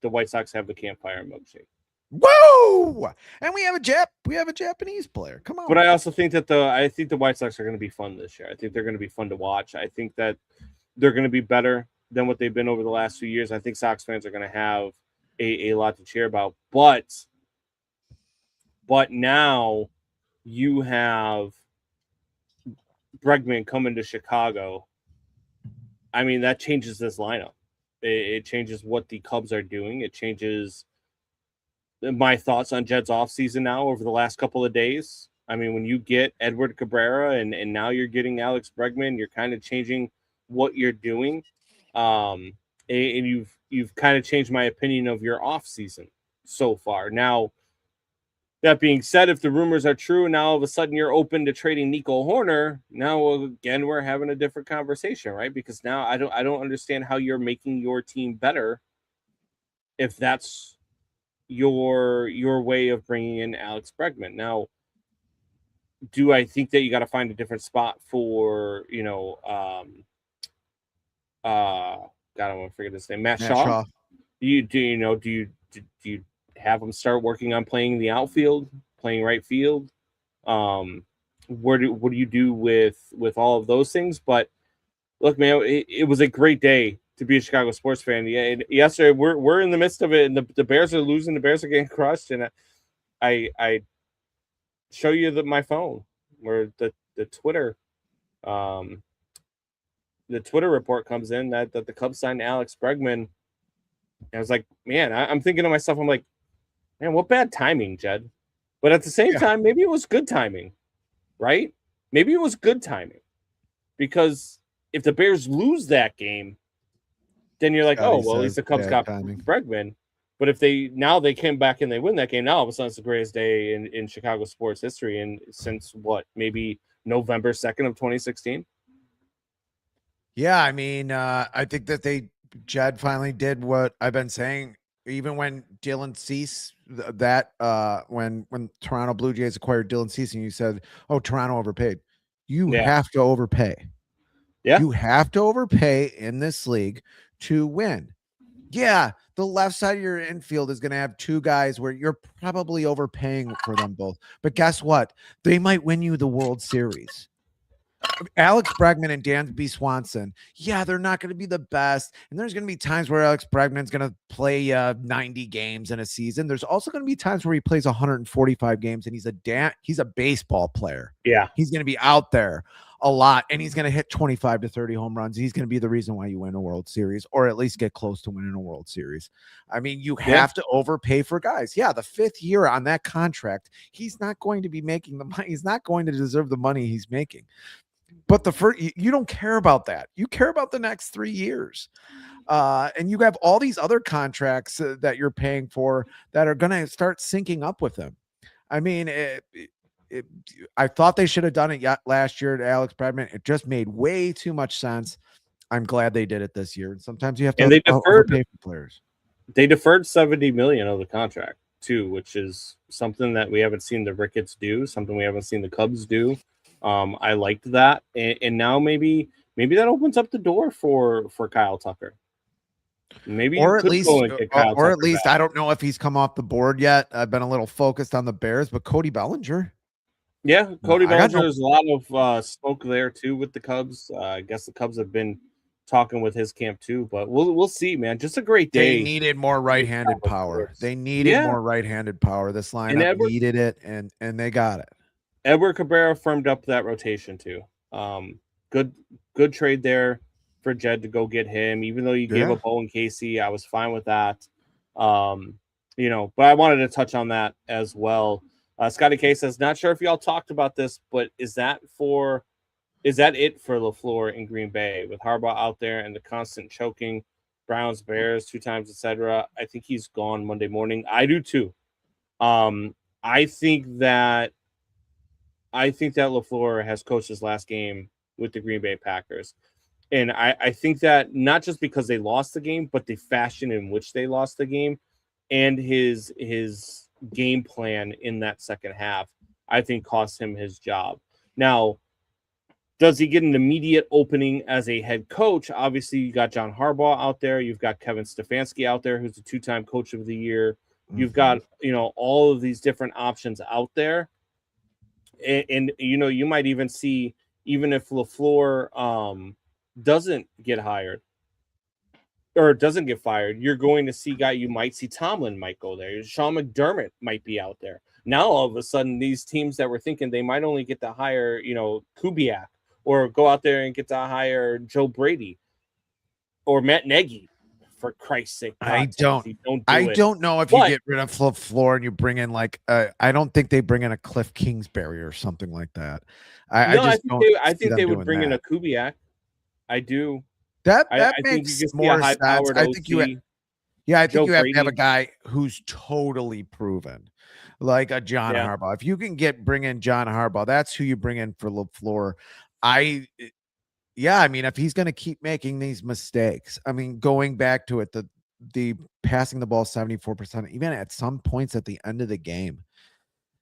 B: the White Sox have the campfire milkshake.
C: Whoa! And we have a Japanese player. Come on.
B: But I also think that the White Sox are going to be fun this year. I think they're going to be fun to watch. I think that they're going to be better than what they've been over the last few years. I think Sox fans are going to have a lot to cheer about. But now you have Bregman coming to Chicago. I mean, that changes this lineup. It changes what the Cubs are doing. It changes my thoughts on Jed's offseason now over the last couple of days. I mean, when you get Edward Cabrera and now you're getting Alex Bregman, you're kind of changing what you're doing. And you've kind of changed my opinion of your offseason so far. Now, that being said, if the rumors are true, now all of a sudden you're open to trading Nico Horner. Now again, we're having a different conversation, right? Because now I don't understand how you're making your team better if that's your way of bringing in Alex Bregman. Now, do I think that you got to find a different spot for God, I want to forget his name, Matt Shaw? Do you have him start working on playing the outfield, playing right field? What do you do with all of those things? But look, man, it was a great day to be a Chicago sports fan. Yeah, yesterday we're in the midst of it, and the Bears are losing, the Bears are getting crushed, and I show you my phone where the Twitter report comes in that the Cubs signed Alex Bregman. And I was like, man, I'm thinking to myself, I'm like, man, what bad timing, Jed. But at the same time, maybe it was good timing, right? Maybe it was good timing. Because if the Bears lose that game, then you're like, oh, well, at least the Cubs got Bregman. But if they came back and they win that game, now all of a sudden it's the greatest day in Chicago sports history. And since maybe November 2nd of 2016?
C: Yeah, I mean, I think that Jed finally did what I've been saying. Even when Dylan Cease, when Toronto Blue Jays acquired Dylan Cease, and you said, "Oh, Toronto overpaid," you have to overpay. Yeah, you have to overpay in this league to win. Yeah, the left side of your infield is going to have two guys where you're probably overpaying for them both. But guess what? They might win you the World Series. Alex Bregman and Dansby Swanson, they're not going to be the best. And there's going to be times where Alex Bregman's going to play 90 games in a season. There's also going to be times where he plays 145 games and he's a baseball player. Yeah. He's going to be out there a lot and he's going to hit 25 to 30 home runs. He's going to be the reason why you win a World Series or at least get close to winning a World Series. I mean, you have to overpay for guys. Yeah, the fifth year on that contract, he's not going to be making the money. He's not going to deserve the money he's making. But you don't care about that. You care about the next 3 years. And you have all these other contracts that you're paying for that are going to start syncing up with them. I mean, I thought they should have done it last year to Alex Bregman. It just made way too much sense. I'm glad they did it this year. And sometimes you have to overpay for players.
B: They deferred $70 million of the contract too, which is something that we haven't seen the Ricketts do, something we haven't seen the Cubs do. I liked that, and now maybe that opens up the door for Kyle Tucker. Maybe,
C: or at least, I don't know if he's come off the board yet. I've been a little focused on the Bears, but Cody Bellinger.
B: Yeah, Cody Bellinger. There's a lot of smoke there too with the Cubs. I guess the Cubs have been talking with his camp too, but we'll see, man. Just a great day.
C: They needed more right-handed power. They needed more right-handed power. This lineup needed it, and they got it.
B: Edward Cabrera firmed up that rotation too. Good trade there for Jed to go get him. Even though you gave up Owen Casey, I was fine with that. But I wanted to touch on that as well. Scotty K says, not sure if y'all talked about this, but is that it for LaFleur in Green Bay with Harbaugh out there and the constant choking, Browns, Bears, 2 times, etc.? I think he's gone Monday morning. I do too. I think that LaFleur has coached his last game with the Green Bay Packers. And I think that not just because they lost the game, but the fashion in which they lost the game and his game plan in that second half. I think cost him his job. Now, does he get an immediate opening as a head coach? Obviously, you got John Harbaugh out there. You've got Kevin Stefanski out there, who's a 2-time coach of the year. You've got, all of these different options out there. And you might even see, even if LaFleur doesn't get hired or doesn't get fired, you're going to see you might see Tomlin might go there. Sean McDermott might be out there. Now, all of a sudden, these teams that were thinking they might only get to hire, Kubiak, or go out there and get to hire Joe Brady or Matt Nagy, for Christ's sake.
C: I don't know if you get rid of LaFleur and you bring in I don't think they bring in a Cliff Kingsbury or something like that. I
B: think they would bring in a Kubiak. I do.
C: That makes more sense. I think you have to have a guy who's totally proven, like a John Harbaugh. If you can bring in John Harbaugh, that's who you bring in for LaFleur. If he's going to keep making these mistakes, going back to it, the passing the ball 74%, even at some points at the end of the game,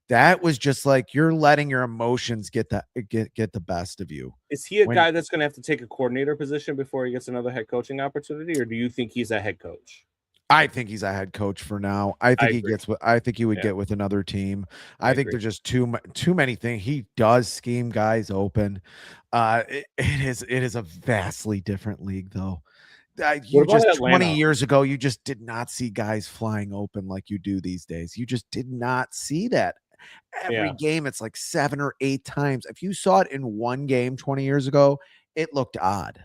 C: that was just like you're letting your emotions get the best of you.
B: Is he a guy that's going to have to take a coordinator position before he gets another head coaching opportunity, or do you think he's a head coach?
C: I think he's a head coach for now. I think he would get with another team. I think there's just too many things. He does scheme guys open. It is a vastly different league, though. 20 years ago, you just did not see guys flying open like you do these days. You just did not see that. Every game, it's like 7 or 8 times. If you saw it in one game 20 years ago, it looked odd.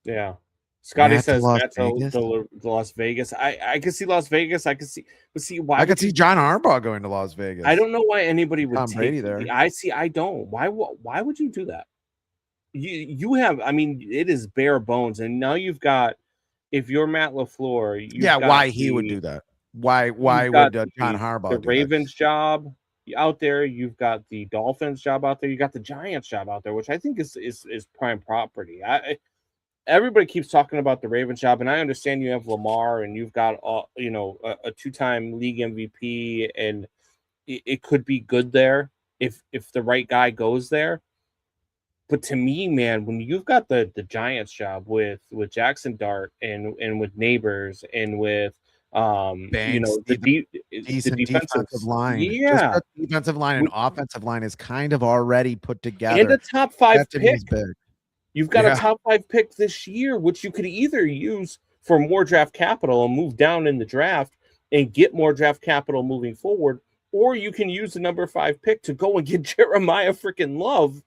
B: Yeah. Scotty says that's the Las Vegas. I could see Las Vegas. I could see
C: John Harbaugh going to Las Vegas.
B: I don't know why anybody would
C: Tom Brady there.
B: I don't. Why would you do that? You have, it is bare bones, and now you've got, if you're Matt LaFleur,
C: why he would do that? Why would John Harbaugh
B: do the Ravens job out there? You've got the Dolphins job out there. You got the Giants job out there, which I think is prime property. Everybody keeps talking about the Ravens job, and I understand you have Lamar and you've got a 2-time league MVP, and it could be good there if the right guy goes there. But to me, man, when you've got the Giants job with Jackson Dart and with Neighbors and with the
C: defensive line,
B: the
C: defensive line and offensive line is kind of already put together,
B: and a top 5 pick. You've got a top 5 pick this year, which you could either use for more draft capital and move down in the draft and get more draft capital moving forward, or you can use the number 5 pick to go and get Jeremiah freaking Love.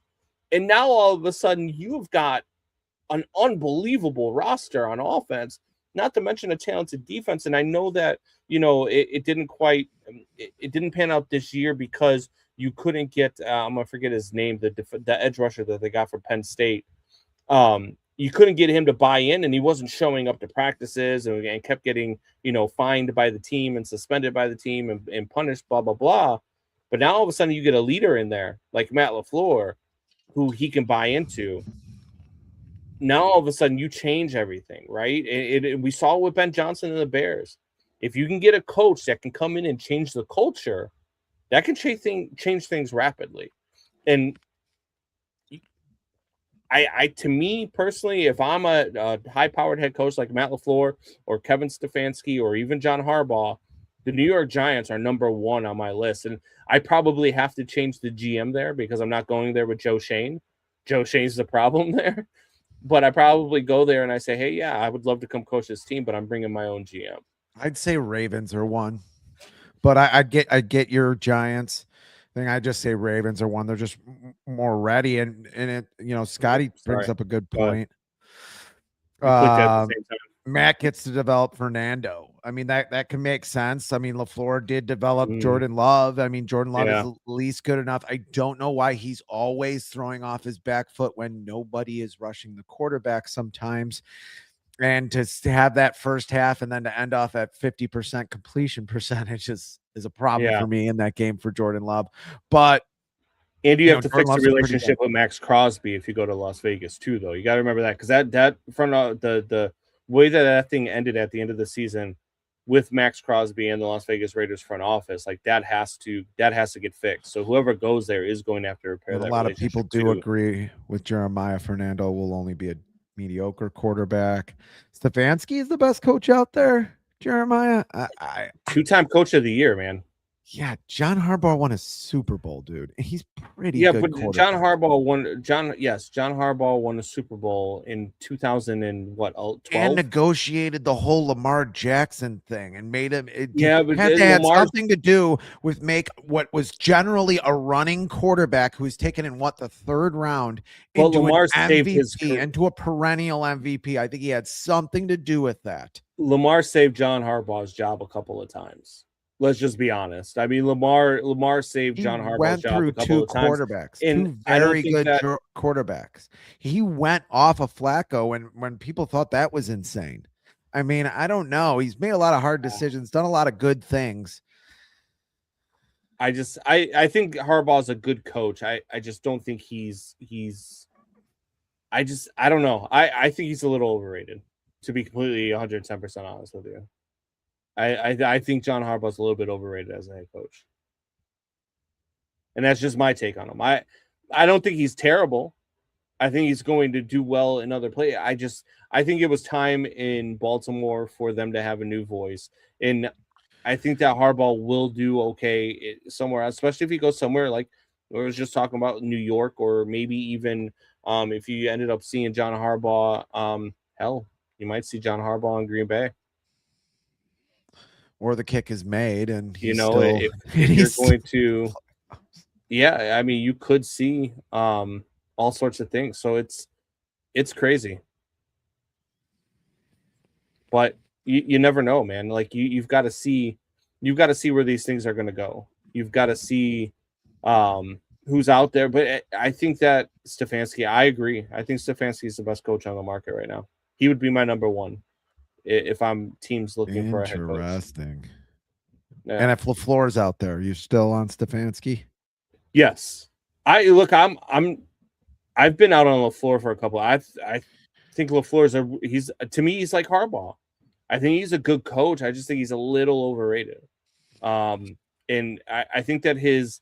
B: And now all of a sudden you've got an unbelievable roster on offense, not to mention a talented defense. And I know that, it didn't pan out this year because you couldn't get, I'm going to forget his name, the edge rusher that they got from Penn State. You couldn't get him to buy in, and he wasn't showing up to practices and kept getting, fined by the team and suspended by the team and punished, blah, blah, blah. But now all of a sudden you get a leader in there like Matt LaFleur, who he can buy into. Now all of a sudden you change everything, right? We saw with Ben Johnson and the Bears. If you can get a coach that can come in and change the culture, that can change things rapidly. And to me personally, if I'm a high-powered head coach like Matt LaFleur or Kevin Stefanski or even John Harbaugh, the New York Giants are number 1 on my list. And I probably have to change the GM there because I'm not going there with Joe Shane. Joe Shane's the problem there. But I probably go there and I say, hey, I would love to come coach this team, but I'm bringing my own GM.
C: I'd say Ravens are 1. But I get your Giants thing. I just say Ravens are 1. They're just more ready. And it, Scotty brings up a good point. Matt gets to develop Fernando. That can make sense. LaFleur did develop Jordan Love. Jordan Love is at least good enough. I don't know why he's always throwing off his back foot when nobody is rushing the quarterback sometimes. And to have that first half and then to end off at 50% completion percentage is a problem for me in that game for Jordan Love. But
B: and you have to fix the relationship with Max Crosby if you go to Las Vegas too, though. You got to remember that, because that front the way that thing ended at the end of the season, with Max Crosby and the Las Vegas Raiders front office, like that has to get fixed. So whoever goes there is going to have to repair
C: And
B: that.
C: a lot of people do
B: too.
C: agree with Jeremiah. Fernando will only be a mediocre quarterback. Stefanski is the best coach out there. Jeremiah, I
B: 2-time coach of the year, man.
C: yeah, John Harbaugh won a Super Bowl, dude. He's pretty
B: Yeah,
C: good.
B: but John Harbaugh won. John Harbaugh won a Super Bowl in 2012
C: and negotiated the whole Lamar Jackson thing and made him. But
B: it
C: had something to do with make what was generally a running quarterback who's taken in the third round into
B: Lamar
C: an
B: saved
C: MVP, into a perennial MVP. I think he had something to do with that.
B: Lamar saved John Harbaugh's job a couple of times. Let's just be honest. I mean, Lamar saved John Harbaugh's job a couple of times.
C: Two very good quarterbacks. He went off of Flacco when people thought that was insane. I mean, I don't know. He's made a lot of hard decisions, done a lot of good things.
B: I think Harbaugh's a good coach. I just don't think I don't know. I think he's a little overrated, to be completely 110% honest with you. I think John Harbaugh's a little bit overrated as a head coach. And that's just my take on him. I don't think he's terrible. I think he's going to do well in other plays. I think it was time in Baltimore for them to have a new voice. And I think that Harbaugh will do okay somewhere else, especially if he goes somewhere like we was just talking about New York, or maybe even if you ended up seeing John Harbaugh, hell, you might see John Harbaugh in Green Bay.
C: Or the kick is made, and
B: if you're going to, yeah, I mean, you could see all sorts of things. So it's crazy, but you never know, man. Like you've got to see where these things are going to go. You've got to see who's out there. But I think that Stefanski, I agree. I think Stefanski is the best coach on the market right now. He would be my number one if I'm teams looking for a head coach.
C: Interesting.
B: Yeah.
C: And if LaFleur's out there, you still on Stefanski?
B: Yes. I've been out on LaFleur for a couple. I think LaFleur's to me, he's like Harbaugh. I think he's a good coach. I just think he's a little overrated. And I think that his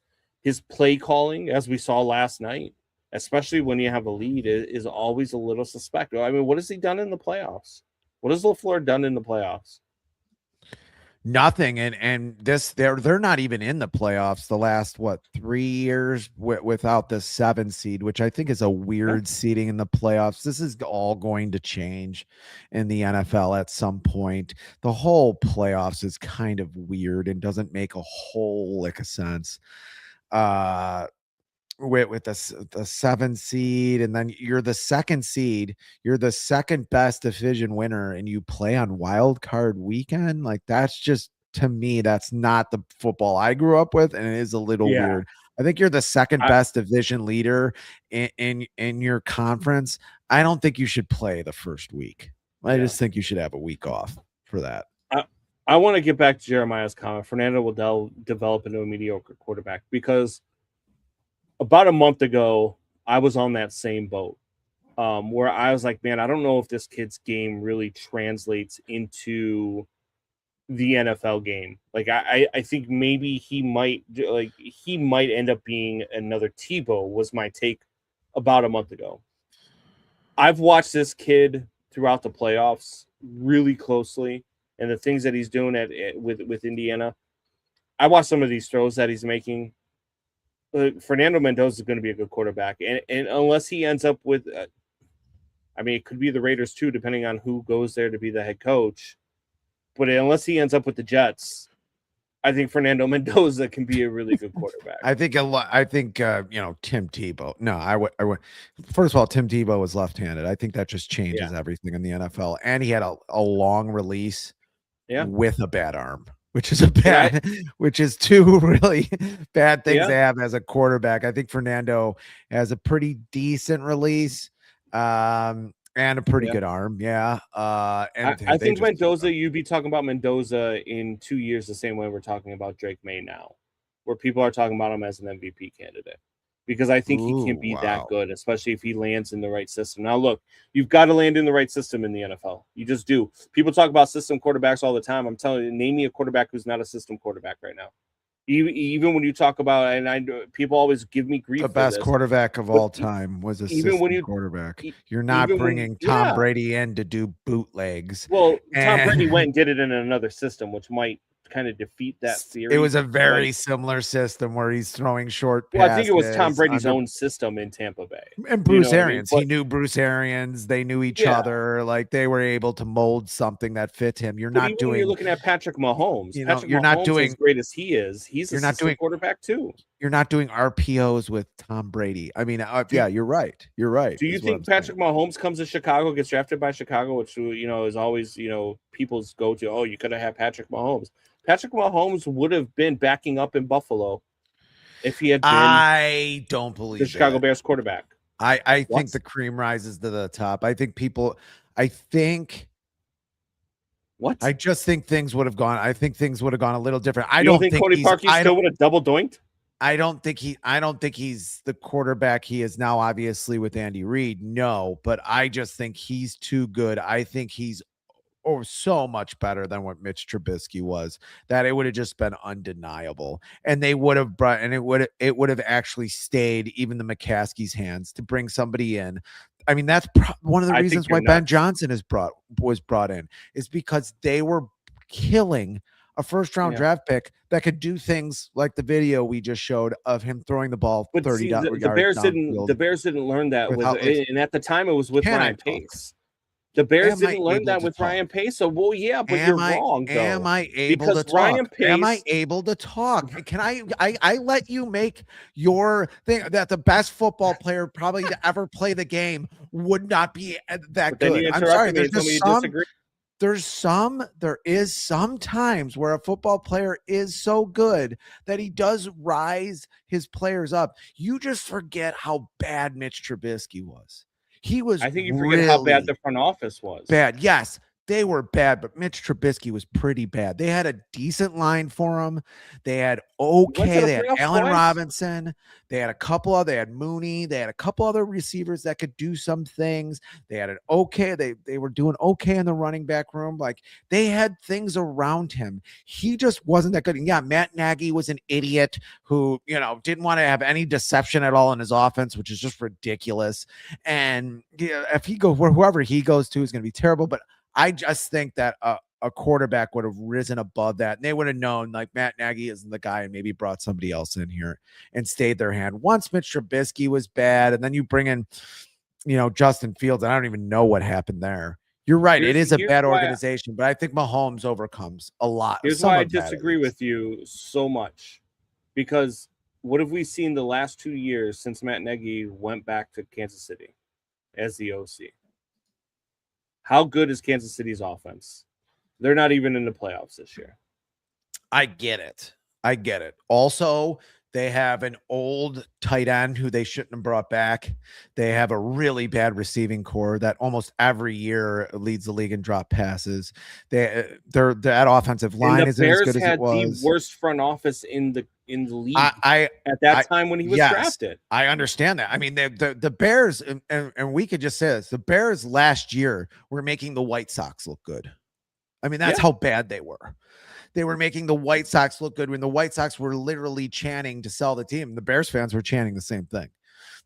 B: play calling, as we saw last night, especially when you have a lead, is always a little suspect. I mean, what has he done in the playoffs? What has LaFleur done in the playoffs?
C: Nothing. And this they're not even in the playoffs the last 3 years without the 7 seed, which I think is a weird seeding in the playoffs. This is all going to change in the NFL at some point. The whole playoffs is kind of weird and doesn't make a whole lick of sense. With the 7 seed, and then you're the 2nd seed, you're the second best division winner, and you play on Wild Card Weekend. Like, that's just, to me, that's not the football I grew up with, and it is a little weird. I think you're the second best division leader in your conference. I don't think you should play the first week. I just think you should have a week off for that.
B: I want to get back to Jeremiah's comment. Fernando will develop into a mediocre quarterback, because about a month ago, I was on that same boat where I was like, man, I don't know if this kid's game really translates into the NFL game. Like, I think maybe he might end up being another Tebow, was my take about a month ago. I've watched this kid throughout the playoffs really closely, and the things that he's doing with Indiana. I watched some of these throws that he's making. Fernando Mendoza is going to be a good quarterback, and unless he ends up with, I mean, it could be the Raiders too, depending on who goes there to be the head coach. But unless he ends up with the Jets, I think Fernando Mendoza can be a really good quarterback.
C: I think Tim Tebow. No, I would. First of all, Tim Tebow was left-handed. I think that just changes everything in the NFL, and he had a long release with a bad arm. Which is two really bad things to have as a quarterback. I think Fernando has a pretty decent release and a pretty good arm. Yeah.
B: I think Mendoza, you'd be talking about Mendoza in 2 years the same way we're talking about Drake May now, where people are talking about him as an MVP candidate. because I think he can be that
C: wow.
B: good, especially if he lands in the right system. Now, look, you've got to land in the right system in the NFL. You just do. People talk about system quarterbacks all the time. I'm telling you, name me a quarterback who's not a system quarterback right now. Even when you talk about, and I people always give me grief
C: The
B: for
C: best
B: this,
C: quarterback of
B: but
C: all time was a
B: even when
C: system
B: you,
C: quarterback.
B: e-
C: You're not
B: even when,
C: bringing Tom
B: yeah,
C: Brady in to do bootlegs.
B: well, Tom Brady went
C: And
B: and did it in another system, which might kind of defeat that
C: it
B: theory.
C: was a
B: But
C: very similar system where he's throwing short
B: well, I think it was Tom
C: passes
B: Brady's
C: under
B: own system in Tampa Bay.
C: and
B: You know
C: Bruce
B: what I mean?
C: Arians. He
B: But
C: knew Bruce Arians. They knew each
B: yeah,
C: other. Like they were able to mold something that fit him. You're
B: but
C: not
B: even when you're
C: doing,
B: looking at Patrick Mahomes,
C: you know,
B: Patrick Mahomes, as great as he is, he's a
C: you're not
B: system
C: doing
B: quarterback too.
C: you're not doing RPOs with Tom Brady. I mean,
B: Do
C: yeah, you're right. You're right.
B: Do you
C: Is what I'm
B: think
C: saying.
B: Patrick Mahomes comes to Chicago, gets drafted by Chicago, which is always people's go to? Oh, you could have had Patrick Mahomes. Patrick Mahomes would have been backing up in Buffalo if he had been
C: I don't
B: the
C: believe
B: Chicago
C: that.
B: Bears quarterback.
C: I think
B: What?
C: the cream rises to the top. I think
B: What?
C: I just think things would have gone. I think things would have gone a little different.
B: You don't think Cody Parkey still would have double doinked?
C: I don't think he's the quarterback he is now, obviously, with Andy Reid. No, but I just think he's too good. I think he's so much better than what Mitch Trubisky was, that it would have just been undeniable. And they would have brought, and it would have actually stayed even the McCaskey's hands to bring somebody in. I mean, that's one of the reasons why Ben Johnson was brought in, is because they were killing a first-round draft pick that could do things like the video we just showed of him throwing the ball 30 yards.
B: The Bears didn't learn that and at the time it was with Ryan Pace. The Bears didn't learn that with Ryan Pace. So, well, yeah, but you're wrong, though.
C: Am I able to talk?
B: Ryan Pace,
C: am I able to talk? Can I let you make your thing that the best football player probably to ever play the game would not be that good? I'm sorry. There is some times where a football player is so good that he does rise his players up. You just forget how bad Mitch Trubisky was. I
B: think you forget how bad the front office was.
C: Bad. Yes, they were bad, but Mitch Trubisky was pretty bad. They had a decent line for him. They had they had Allen Robinson. They had they had Mooney. They had a couple other receivers that could do some things. They had they were doing okay in the running back room. Like they had things around him. He just wasn't that good. And yeah, Matt Nagy was an idiot who, didn't want to have any deception at all in his offense, which is just ridiculous. And if whoever he goes to is going to be terrible. But I just think that a quarterback would have risen above that, and they would have known like Matt Nagy isn't the guy, and maybe brought somebody else in here and stayed their hand. Once Mitch Trubisky was bad, and then you bring in, Justin Fields, and I don't even know what happened there. You're right. It is a bad organization, but I think Mahomes overcomes a lot.
B: Here's why I disagree with you so much, because what have we seen the last 2 years since Matt Nagy went back to Kansas City as the OC? How good is Kansas City's offense? They're not even in the playoffs this year.
C: I get it. Also, they have an old tight end who they shouldn't have brought back. They have a really bad receiving core that almost every year leads the league in drop passes. That offensive line isn't as good as it was.
B: The Bears had the worst front office in the league at that time when he was drafted.
C: I understand that. I mean, the Bears, and we could just say this: the Bears last year were making the White Sox look good. I mean, that's how bad they were. They were making the White Sox look good when the White Sox were literally chanting to sell the team. The Bears fans were chanting the same thing.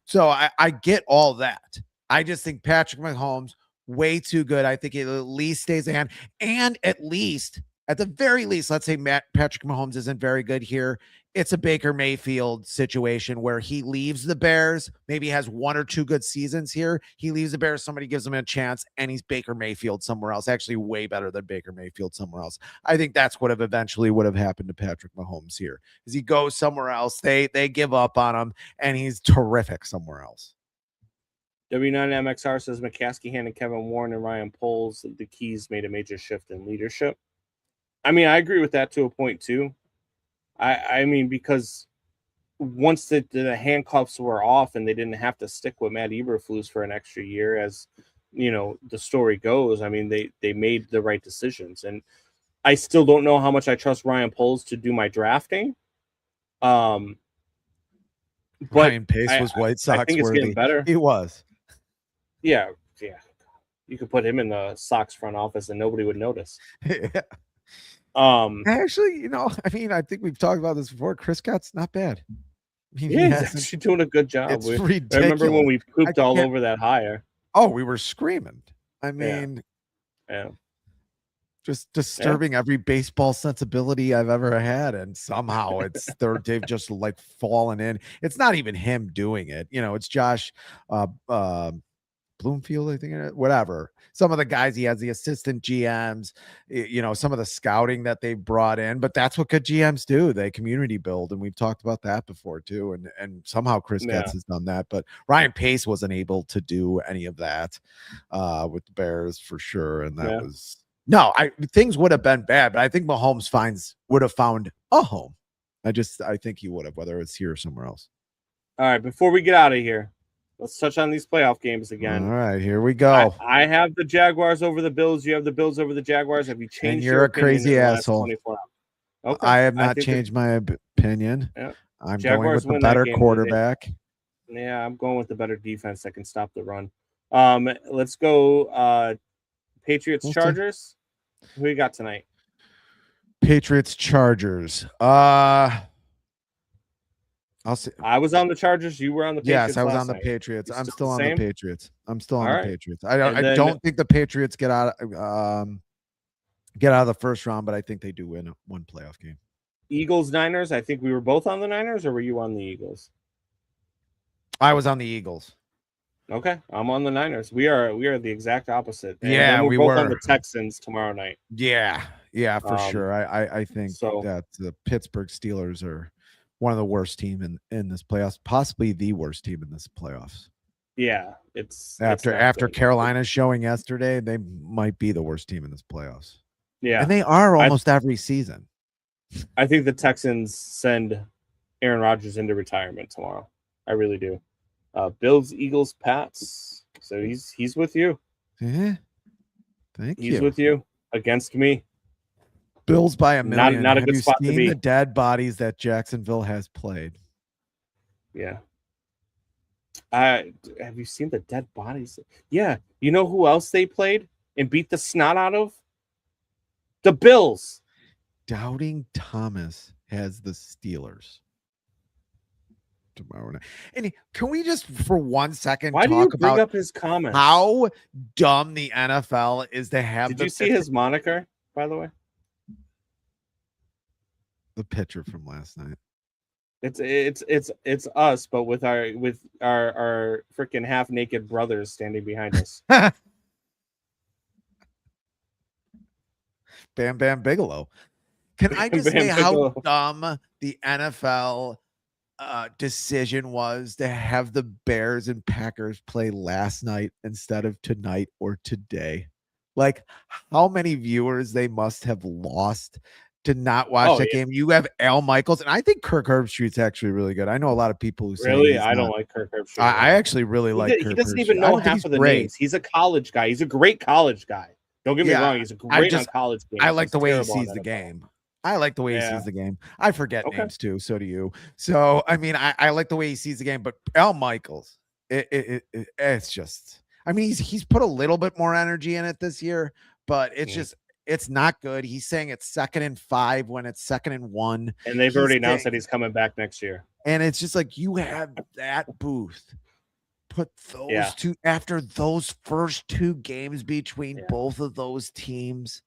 C: So I get all that. I just think Patrick Mahomes, way too good. I think it at least stays a hand. And at the very least, let's say Patrick Mahomes isn't very good here. It's a Baker Mayfield situation where he leaves the Bears, maybe has 1 or 2 good seasons here. He leaves the Bears, somebody gives him a chance, and he's Baker Mayfield somewhere else. Actually, way better than Baker Mayfield somewhere else. I think that's what eventually would have happened to Patrick Mahomes here. Is he goes somewhere else, they give up on him, and he's terrific somewhere else.
B: W9MXR says McCaskey handed Kevin Warren and Ryan Poles the keys, made a major shift in leadership. I mean, I agree with that to a point too. I mean, because once the handcuffs were off and they didn't have to stick with Matt Eberflus for an extra year, as the story goes, I mean, they made the right decisions. And I still don't know how much I trust Ryan Poles to do my drafting. But
C: Ryan Pace was White
B: I
C: Sox
B: think it's getting
C: worthy.
B: better.
C: He was.
B: Yeah. You could put him in the Sox front office and nobody would notice.
C: Yeah. Actually, I mean, I think we've talked about this before. Chris Scott's not bad. I mean,
B: he's actually doing a good job.
C: It's
B: I
C: ridiculous.
B: remember when we pooped all over that hire.
C: Oh, we were screaming. I mean,
B: yeah.
C: Just disturbing every baseball sensibility I've ever had, and somehow they've just like fallen in. It's not even him doing it, it's Josh Bloomfield, I think, whatever. Some of the guys he has, the assistant GMs, some of the scouting that they brought in, but that's what good GMs do. They community build, and we've talked about that before too. And somehow Chris Getz has done that, but Ryan Pace wasn't able to do any of that with the Bears for sure. And that was things would have been bad, but I think Mahomes would have found a home. I think he would have, whether it's here or somewhere else.
B: All right, before we get out of here, let's touch on these playoff games again.
C: All right, here we go.
B: I have the Jaguars over the Bills. You have the Bills over the Jaguars. Have you changed?
C: And you're a crazy asshole.
B: Okay.
C: I have not changed my opinion.
B: Yeah.
C: I'm
B: Jaguars
C: going with the better quarterback.
B: Yeah, I'm going with the better defense that can stop the run. Let's go Patriots Chargers. Who you got tonight?
C: Patriots Chargers. I'll see.
B: I was on the Chargers. You were on the Patriots.
C: Yes, I was on the Patriots. I'm still on the Patriots. I'm still on
B: the
C: Patriots. I don't think the Patriots get out of the first round, but I think they do win one playoff game.
B: Eagles Niners. I think we were both on the Niners, or were you on the Eagles?
C: I was on the Eagles.
B: Okay, I'm on the Niners. We are the exact opposite.
C: And
B: we're both on the Texans tomorrow night.
C: Yeah, for sure. I think that the Pittsburgh Steelers are one of the worst team in this playoffs, possibly the worst team in this playoffs.
B: Yeah, it's
C: after Carolina's showing yesterday, they might be the worst team in this playoffs.
B: Yeah,
C: and they are almost every season.
B: I think the Texans send Aaron Rodgers into retirement tomorrow. I really do. Bills, Eagles, Pats. So he's with you.
C: Yeah. Thank you.
B: He's with you against me.
C: Bills by a million.
B: Not a good spot to be.
C: The dead bodies that Jacksonville has played.
B: Yeah. Have you seen the dead bodies? Yeah. You know who else they played and beat the snot out of? The Bills.
C: Doubting Thomas has the Steelers tomorrow night. And can we just for 1 second talk about
B: up his comments?
C: How dumb the NFL is to have.
B: Did you see his moniker, by the way?
C: The picture from last night.
B: It's us, but with our freaking half naked brothers standing behind us.
C: Bam Bam Bigelow. Can I just say how dumb the NFL decision was to have the Bears and Packers play last night instead of tonight or today? Like, how many viewers they must have lost to not watch that game. You have Al Michaels, and I think Kirk Herbstreit's actually really good. I know a lot of people who say
B: I don't like Kirk Herbstreit.
C: I actually really like Kirk
B: He doesn't even know half of the names. He's a college guy. He's a great college guy. Don't get me wrong. He's a great on college games.
C: I like the way he sees the game. I like the way he sees the game. I forget names too. So do you. So, I mean, I like the way he sees the game, but Al Michaels, it's just, I mean, he's put a little bit more energy in it this year, but it's just, it's not good. He's saying it's 2nd and 5 when it's 2nd and 1.
B: And they've already announced that he's coming back next year.
C: And it's just like, you have that booth. Put those two after those first 2 games between both of those teams.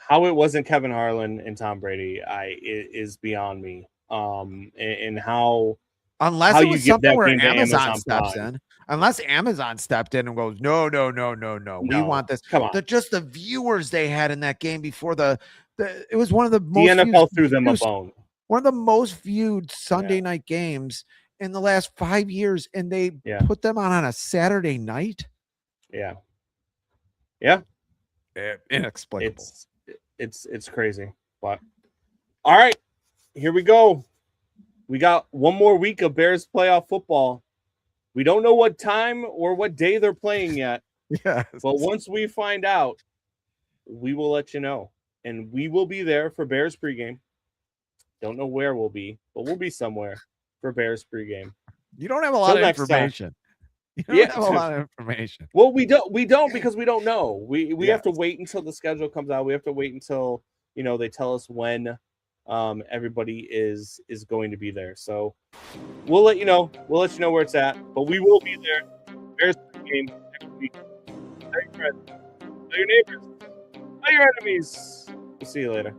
B: How it wasn't Kevin Harlan and Tom Brady, is beyond me. And how
C: unless
B: how
C: it was something where
B: Amazon
C: steps in, unless Amazon stepped in and goes, no, we want this.
B: Come on,
C: just the viewers they had in that game before it was one of the most.
B: The NFL threw them a bone.
C: One of the most viewed Sunday night games in the last 5 years, and they put them on a Saturday night.
B: Yeah.
C: Inexplicable.
B: It's crazy. But all right, here we go. We got one more week of Bears playoff football. We don't know what time or what day they're playing yet.
C: Yes.
B: But once we find out, we will let you know. And we will be there for Bears pregame. Don't know where we'll be, but we'll be somewhere for Bears pregame.
C: You don't have a lot of
B: next time.
C: information. You don't
B: Yeah,
C: have a lot of information.
B: Well, we don't because we don't know. We
C: Yes.
B: have to wait until the schedule comes out. We have to wait until they tell us when everybody is going to be there. So we'll let you know. We'll let you know where it's at. But we will be there. Bears game next week. Tell your friends. Tell your neighbors. Tell your enemies. We'll see you later.